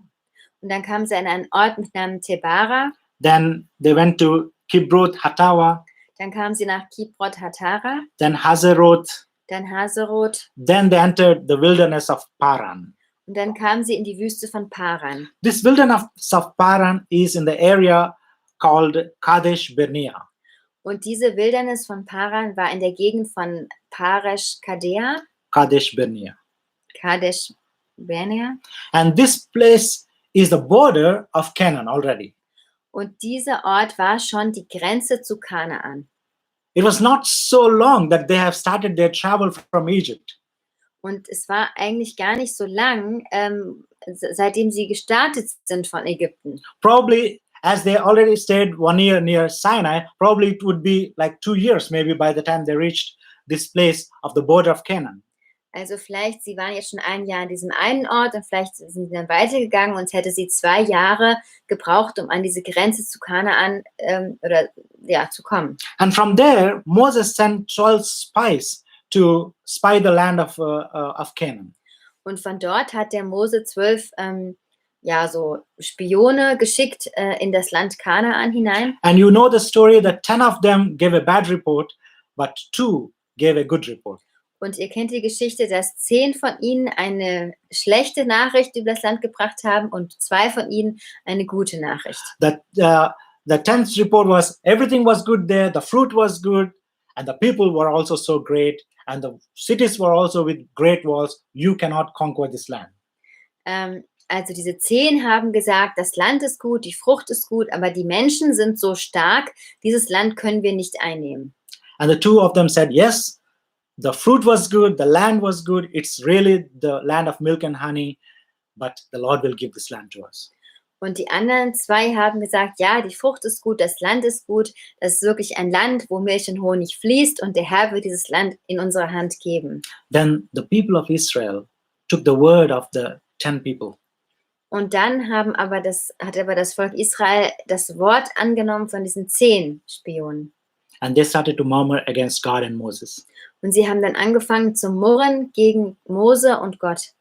Und dann kamen sie an einen Ort mit Namen Tebara. Then they went to Kibroth Hatawa. Dann kamen sie nach Kibroth Hatara. Then Hazeroth. Dann Hazeroth. Then they entered the wilderness of Paran. Und dann kamen sie in die Wüste von Paran. This wilderness of Paran is in the area called Kadesh Barnea. Und diese Wildnis von Paran war in der Gegend von Paresh Kadea. Kadesh Barnea. Kadesh Barnea. And this place is the border of Canaan already. Und dieser Ort war schon die Grenze zu Kanaan. It was not so long that they have started their travel from Egypt. Und es war eigentlich gar nicht so lang, seitdem sie gestartet sind von Ägypten. Probably, as they already stayed 1 year near Sinai, probably it would be like 2 years, maybe by the time they reached this place of the border of Canaan. Also vielleicht, sie waren jetzt schon 1 Jahr an diesem einen Ort und vielleicht sind sie dann weitergegangen und es hätte sie 2 Jahre gebraucht, um an diese Grenze zu Kanaan zu kommen. And from there, Moses sent 12 spies to spy the land of Canaan. Und von dort hat der Mose 12 so Spione geschickt in das Land Kanaan hinein. And you know the story that 10 of them gave a bad report, but 2 gave a good report. Und ihr kennt die Geschichte, dass 10 von ihnen eine schlechte Nachricht über das Land gebracht haben und 2 von ihnen eine gute Nachricht. That the 10th report was everything was good there, the fruit was good, and the people were also so great, and the cities were also with great walls. You cannot conquer this land. Also diese 10 haben gesagt, das Land ist gut, die Frucht ist gut, aber die Menschen sind so stark, dieses Land können wir nicht einnehmen. And the 2 of them said, yes, the fruit was good, the land was good, it's really the land of milk and honey, but the Lord will give this land to us. Und die anderen 2 haben gesagt, ja, die Frucht ist gut, das Land ist gut, das ist wirklich ein Land, wo Milch und Honig fließt und der Herr wird dieses Land in unsere Hand geben. Then the people of Israel took the word of the 10 people. Und dann hat aber das Volk Israel das Wort angenommen von diesen 10 Spionen. And they started to murmur against God and Moses. Und sie haben dann angefangen zu murren gegen Mose und Gott.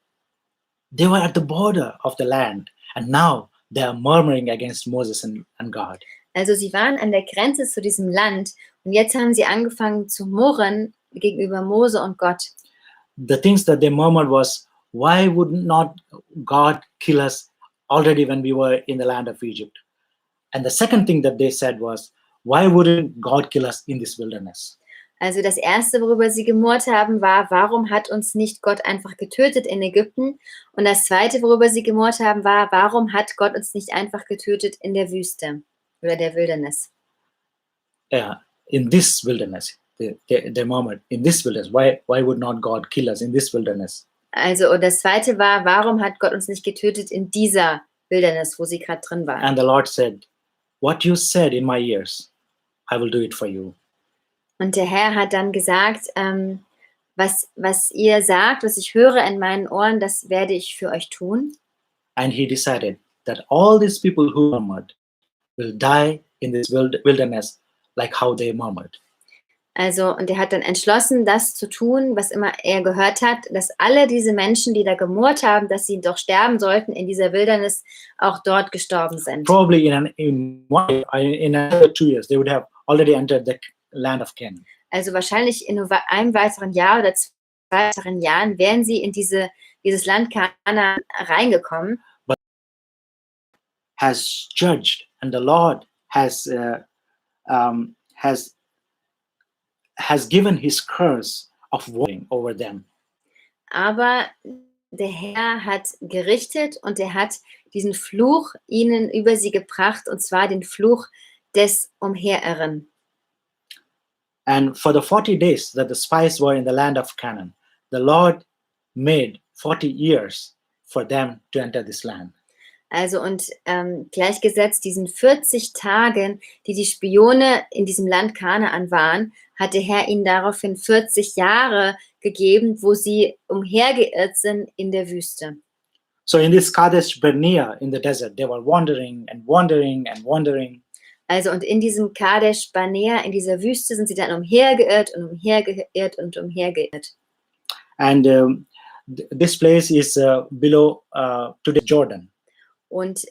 They were at the border of the land, and now they are murmuring against Moses and God. Also sie waren an der Grenze zu diesem Land und jetzt haben sie angefangen zu murren gegenüber Mose und Gott. The things that they murmured was, why would not God kill us already when we were in the land of Egypt. And the second thing that they said was, why wouldn't God kill us in this wilderness? Also das Erste, worüber sie gemurrt haben, war, warum hat uns nicht Gott einfach getötet in Ägypten? Und das Zweite, worüber sie gemurrt haben, war, warum hat Gott uns nicht einfach getötet in der Wüste oder der Wildnis? In this wilderness, they murmured, in this wilderness, why would not God kill us in this wilderness? Also, und das Zweite war, warum hat Gott uns nicht getötet in dieser Wildnis, wo sie gerade drin waren? And the Lord said, what you said in my ears, I will do it for you. Und der Herr hat dann gesagt, was ihr sagt, was ich höre in meinen Ohren, das werde ich für euch tun. And he decided that all these people who murmured will die in this wilderness like how they murmured. Also, und er hat dann entschlossen, das zu tun, was immer er gehört hat, dass alle diese Menschen, die da gemurrt haben, dass sie doch sterben sollten in dieser Wildnis, auch dort gestorben sind. Probably in another 2 years, they would have already entered the land of Canaan. Also wahrscheinlich in einem weiteren Jahr oder 2 weiteren Jahren wären sie in dieses Land Kanaan reingekommen. But has judged, and the Lord has given his curse of warning over them. Aber der Herr hat gerichtet und er hat diesen Fluch ihnen über sie gebracht, und zwar den Fluch des Umherirren. And for the 40 days that the spies were in the land of Canaan, the Lord made 40 years for them to enter this land. Also und gleichgesetzt diesen 40 Tagen, die die Spione in diesem Land Kanaan waren, hat der Herr ihnen daraufhin 40 Jahre gegeben, wo sie umhergeirrt sind in der Wüste. So in this Kadesh Barnea in the desert, they were wandering and wandering and wandering. Also und in diesem Kadesh Barnea, in dieser Wüste, sind sie dann umhergeirrt und umhergeirrt und umhergeirrt. And this place is below today's Jordan. Und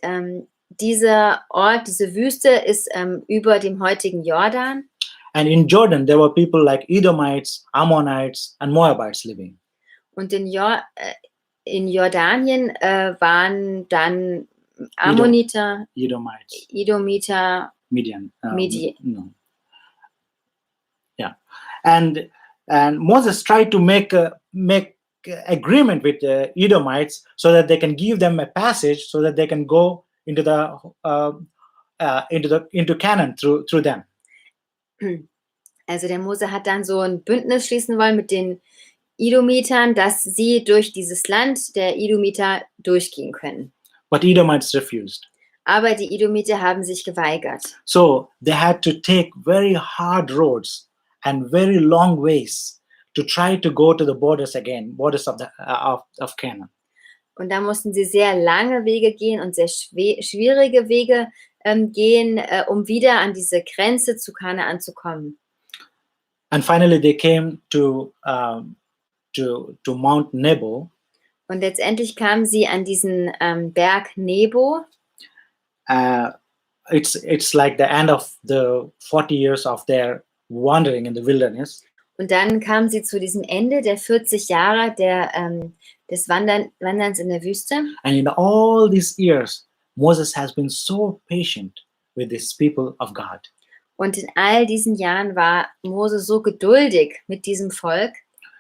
dieser Ort, diese Wüste ist über dem heutigen Jordan. And in Jordan, there were people like Edomites, Ammonites, and Moabites living. Und in Jordanien waren dann Ammoniter, Edomites, Edomiter, Midian. Midian. No. Yeah, and Moses tried to make agreement with the Edomites so that they can give them a passage so that they can go into Canaan through them. Also der Mose hat dann so ein Bündnis schließen wollen mit den Edomitern, dass sie durch dieses Land der Edomiter durchgehen können. But Edomites refused. Aber die Edomiter haben sich geweigert. So they had to take very hard roads and very long ways to try to go to the borders of Canaan. Und da mussten sie sehr lange Wege gehen und sehr schwierige Wege gehen, um wieder an diese Grenze zu Kanaan zu kommen. And finally they came to Mount Nebo. Und letztendlich kamen sie an diesen Berg Nebo. It's like the end of the 40 years of their wandering in the wilderness. Und dann kamen sie zu diesem Ende der 40 Jahre des Wanderns in der Wüste. And in all these years, Moses has been so patient with these people of God. Und in all diesen Jahren war Mose so geduldig mit diesem Volk.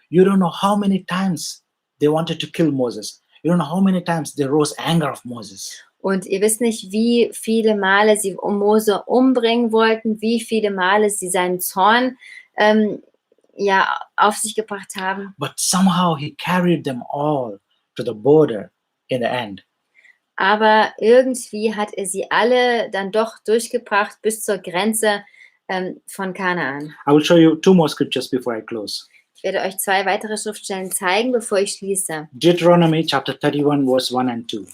You don't know how many times they wanted to kill Moses. You don't know how many times they rose anger of Moses. Und ihr wisst nicht, wie viele Male sie Mose umbringen wollten, wie viele Male sie seinen Zorn auf sich gebracht haben. But somehow he carried them all to the border in the end. Aber irgendwie hat er sie alle dann doch durchgebracht bis zur Grenze von Kanaan. I will show you 2 more scriptures before I close. Ich werde euch 2 weitere Schriftstellen zeigen, bevor ich schließe. Deuteronomy chapter 31 verse 1 and 2.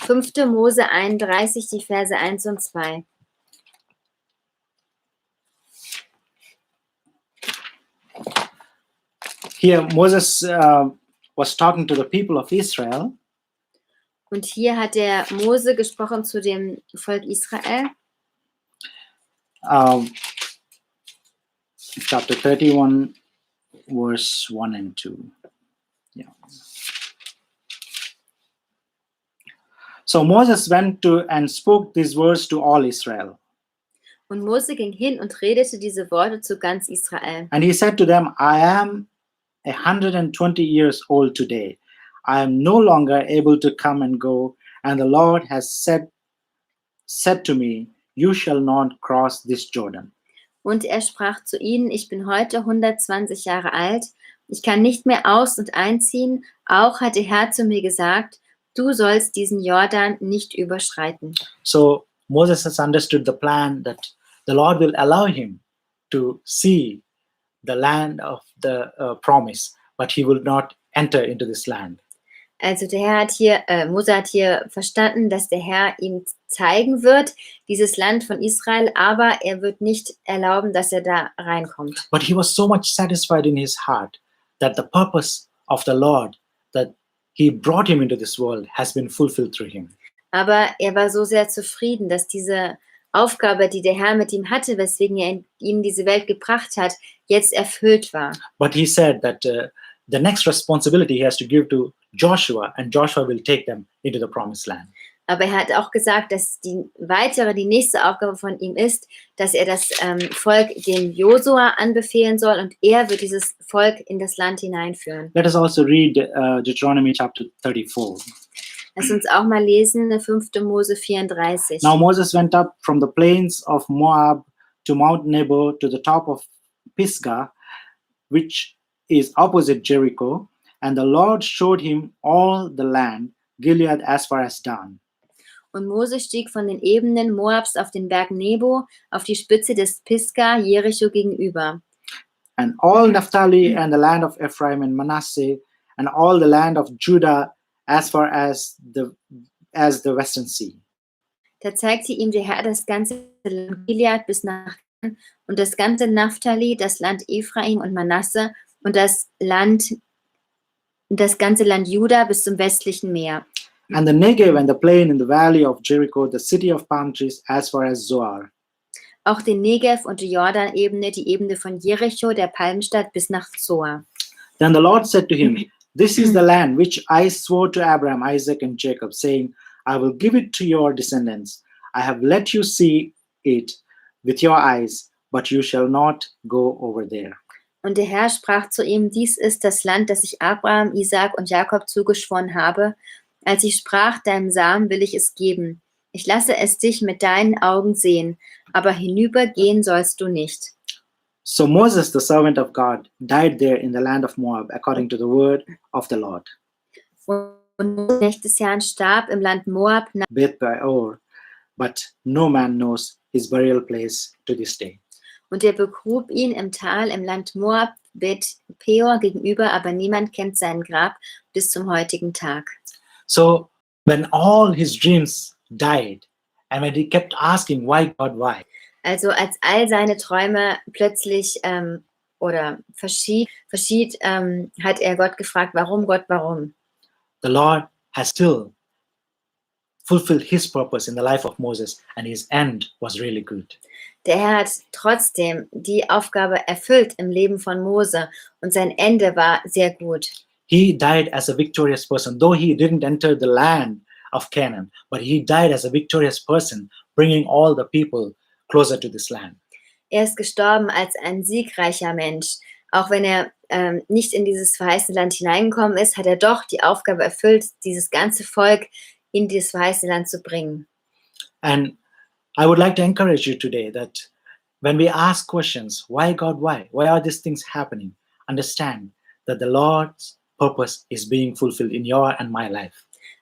5. Mose 31, die Verse 1 und 2. Here Moses was talking to the people of Israel. Und hier hat der Mose gesprochen zu dem Volk Israel. Chapter 31 verse 1 and 2. Yeah. So Moses went to and spoke these words to all Israel. Und Mose ging hin und redete diese Worte zu ganz Israel. And he said to them, I am 120 years old today. I am no longer able to come and go, and the Lord has said to me, you shall not cross this Jordan. Und er sprach zu ihnen, ich bin heute 120 Jahre alt, ich kann nicht mehr aus- und einziehen, auch hat der Herr zu mir gesagt, du sollst diesen Jordan nicht überschreiten. So Moses has understood the plan that the Lord will allow him to see the land of the promise, but he will not enter into this land. Also der Herr hat hier, Mose hat hier verstanden, dass der Herr ihm zeigen wird, dieses Land von Israel, aber er wird nicht erlauben, dass er da reinkommt. But he was so much satisfied in his heart that the purpose of the Lord that he brought him into this world has been fulfilled through him. Aber er war so sehr zufrieden, dass diese Aufgabe, die der Herr mit ihm hatte, weswegen er ihn in diese Welt gebracht hat, jetzt erfüllt war. But he said that the next responsibility he has to give to Joshua, and Joshua will take them into the promised land. Aber er hat auch gesagt, dass die nächste Aufgabe von ihm ist, dass er das Volk dem Josua anbefehlen soll und er wird dieses Volk in das Land hineinführen. Let us also read Deuteronomy chapter 34. Lass uns auch mal lesen, 5. Mose 34. Now Moses went up from the plains of Moab to Mount Nebo to the top of Pisgah, which is opposite Jericho, and the Lord showed him all the land, Gilead as far as Dan. Und Mose stieg von den Ebenen Moabs auf den Berg Nebo, auf die Spitze des Pisgah, Jericho gegenüber. And all Naphtali and the land of Ephraim and Manasseh, and all the land of Judah as far as the western sea. Da zeigte ihm der Herr das ganze Land Gilead bis nach Dan und das ganze Naphtali, das Land Ephraim und Manasse und das ganze Land Juda bis zum westlichen Meer. And the Negev and the plain in the valley of Jericho, the city of palm trees, as far as Zoar. Auch den Negev und die Jordanebene, die Ebene von Jericho, der Palmstadt bis nach Zoar. Then the Lord said to him, this is the land which I swore to Abraham, Isaac, and Jacob, saying, I will give it to your descendants. I have let you see it with your eyes, but you shall not go over there. Und der Herr sprach zu ihm, dies ist das Land, das ich Abraham, Isaak und Jakob zugeschworen habe. Als ich sprach, deinem Samen will ich es geben. Ich lasse es dich mit deinen Augen sehen, aber hinübergehen sollst du nicht. So Moses, the servant of God, died there in the land of Moab, according to the word of the Lord. Und Mose, Knecht des Herrn, starb im Land Moab nach Beth Peor, but no man knows his burial place to this day. und er begrub ihn im Tal im Land Moab, Beth Peor gegenüber, aber niemand kennt sein Grab bis zum heutigen Tag. So when all his dreams died, and when he kept asking, why God, why? Also als all seine Träume plötzlich verschied, hat er Gott gefragt, warum Gott, warum? The Lord has still fulfilled his purpose in the life of Moses, and his end was really good. Der Herr hat trotzdem die Aufgabe erfüllt im Leben von Mose und sein Ende war sehr gut. He died as a victorious person, though he didn't enter the land of Canaan, but he died as a victorious person, bringing all the people closer to this land. Er ist gestorben als ein siegreicher Mensch. Auch wenn er nicht in dieses verheißene Land hineingekommen ist, hat er doch die Aufgabe erfüllt, dieses ganze Volk in dieses verheißene Land zu bringen. And I would like to encourage you today that when we ask questions, why God, why? Why are these things happening? Understand that the Lord's purpose is being fulfilled in your and my life.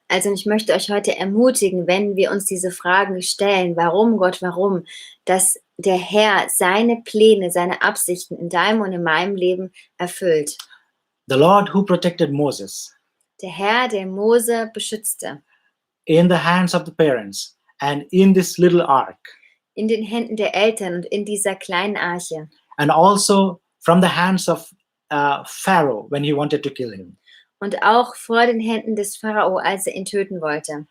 Also ich möchte euch heute ermutigen, wenn wir uns diese Fragen stellen, warum Gott, warum, dass der Herr seine Pläne, seine Absichten in deinem und in meinem Leben erfüllt. The Lord who protected Moses Der Herr, der Mose beschützte, in the hands of the parents and in this little ark, in den Händen der Eltern und in dieser kleinen Arche. and also from the hands of Pharaoh when he wanted to kill him. Und auch vor den Händen des Pharao, als er ihn töten wollte.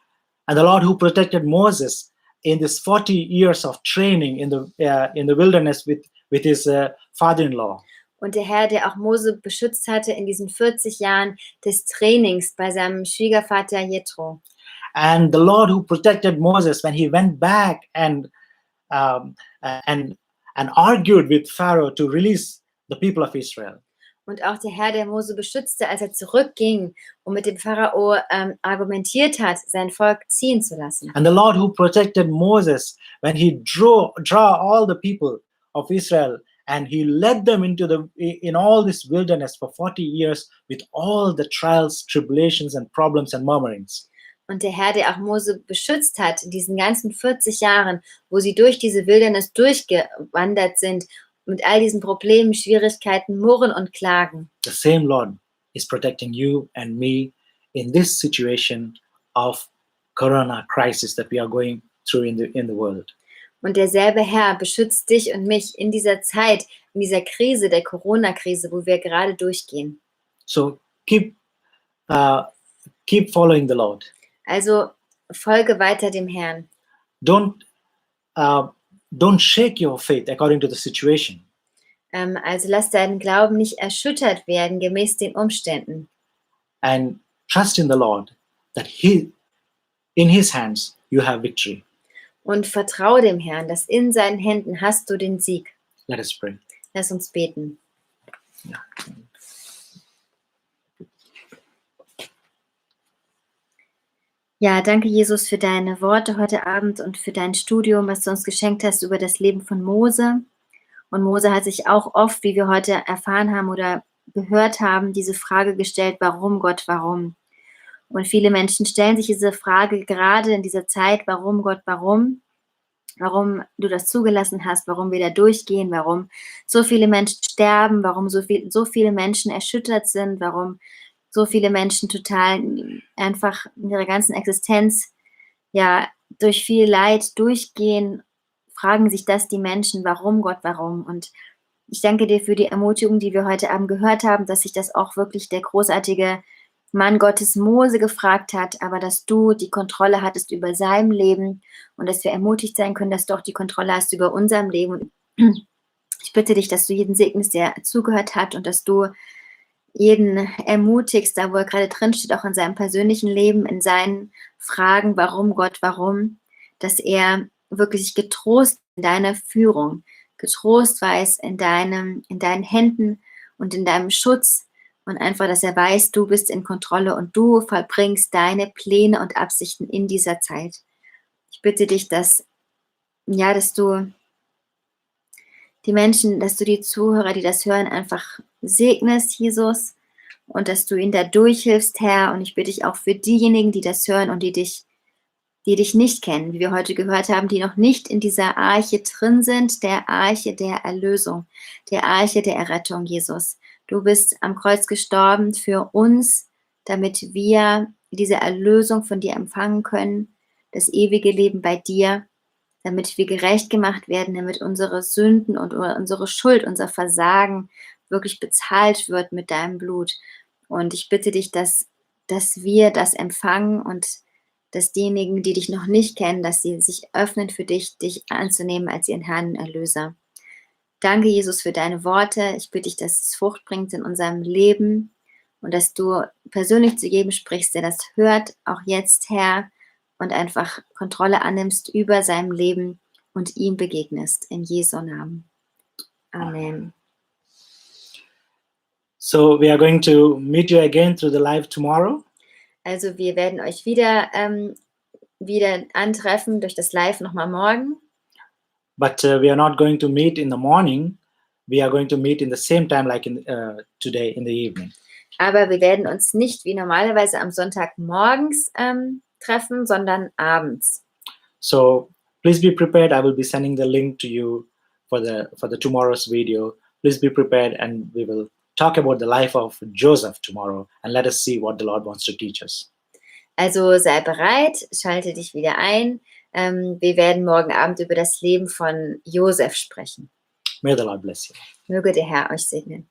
And the Lord who protected Moses in this 40 years of training in the wilderness with his father-in-law. Und der Herr, der auch Mose beschützt hatte in diesen 40 Jahren des Trainings bei seinem Schwiegervater Jethro. And the Lord who protected Moses when he went back um, and argued with Pharaoh to release the people of Israel. Und auch der Herr, der Mose beschützte, als er zurückging und mit dem Pharao argumentiert hat, sein Volk ziehen zu lassen. And the Lord who protected Moses when he draw all the people of Israel and he led them in all this wilderness for 40 years with all the trials, tribulations and problems and murmurings. Und der Herr, der auch Mose beschützt hat in diesen ganzen 40 Jahren, wo sie durch diese Wildnis durchgewandert sind, mit all diesen Problemen, Schwierigkeiten, Murren und Klagen. The same Lord is protecting you and me in this situation of corona crisis that we are going through in the world. Und derselbe Herr beschützt dich und mich in dieser Zeit, in dieser Krise, der Corona-Krise, wo wir gerade durchgehen. So keep following the Lord. Also folge weiter dem Herrn. Don't shake your faith according to the situation. Also lass deinen Glauben nicht erschüttert werden gemäß den Umständen. And trust in the Lord that in his hands you have victory. Und vertraue dem Herrn, dass in seinen Händen hast du den Sieg. Let us pray. Lass uns beten. Yeah. Ja, danke Jesus für deine Worte heute Abend und für dein Studium, was du uns geschenkt hast über das Leben von Mose. Und Mose hat sich auch oft, wie wir heute erfahren haben oder gehört haben, diese Frage gestellt, warum Gott, warum? Und viele Menschen stellen sich diese Frage gerade in dieser Zeit, warum Gott, warum? Warum du das zugelassen hast, warum wir da durchgehen, warum so viele Menschen sterben, warum so viele Menschen erschüttert sind, warum so viele Menschen total einfach in ihrer ganzen Existenz ja durch viel Leid durchgehen, fragen sich das die Menschen, warum Gott, warum? Und ich danke dir für die Ermutigung, die wir heute Abend gehört haben, dass sich das auch wirklich der großartige Mann Gottes Mose gefragt hat, aber dass du die Kontrolle hattest über sein Leben und dass wir ermutigt sein können, dass du auch die Kontrolle hast über unserem Leben. Und ich bitte dich, dass du jeden segnest, der zugehört hat und dass du jeden ermutigst, da wo er gerade drin steht, auch in seinem persönlichen Leben, in seinen Fragen, warum Gott, warum, dass er wirklich getrost in deiner Führung, getrost weiß in deinen Händen und in deinem Schutz und einfach, dass er weiß, du bist in Kontrolle und du vollbringst deine Pläne und Absichten in dieser Zeit. Ich bitte dich, dass du die Menschen, dass du die Zuhörer, die das hören, einfach segnest, Jesus, und dass du ihnen da durchhilfst, Herr. Und ich bitte dich auch für diejenigen, die das hören und die dich nicht kennen, wie wir heute gehört haben, die noch nicht in dieser Arche drin sind, der Arche der Erlösung, der Arche der Errettung, Jesus. Du bist am Kreuz gestorben für uns, damit wir diese Erlösung von dir empfangen können, das ewige Leben bei dir, damit wir gerecht gemacht werden, damit unsere Sünden und unsere Schuld, unser Versagen wirklich bezahlt wird mit deinem Blut. Und ich bitte dich, dass wir das empfangen und dass diejenigen, die dich noch nicht kennen, dass sie sich öffnen für dich anzunehmen als ihren Herrn und Erlöser. Danke, Jesus, für deine Worte. Ich bitte dich, dass es Frucht bringt in unserem Leben und dass du persönlich zu jedem sprichst, der das hört, auch jetzt, Herr, und einfach Kontrolle annimmst über seinem Leben und ihm begegnest. In Jesu Namen. Amen. So we are going to meet you again through the live tomorrow. Also wir werden euch wieder antreffen durch das Live nochmal morgen. But we are not going to meet in the morning. We are going to meet in the same time like today in the evening. Aber wir werden uns nicht wie normalerweise am Sonntag morgens treffen, sondern abends. So please be prepared. I will be sending the link to you for the tomorrow's video. Please be prepared, and we will talk about the life of Joseph tomorrow, and let us see what the Lord wants to teach us. Also sei bereit, schalte dich wieder ein. Wir werden morgen Abend über das Leben von Joseph sprechen. May the Lord bless you. Möge der Herr euch segnen.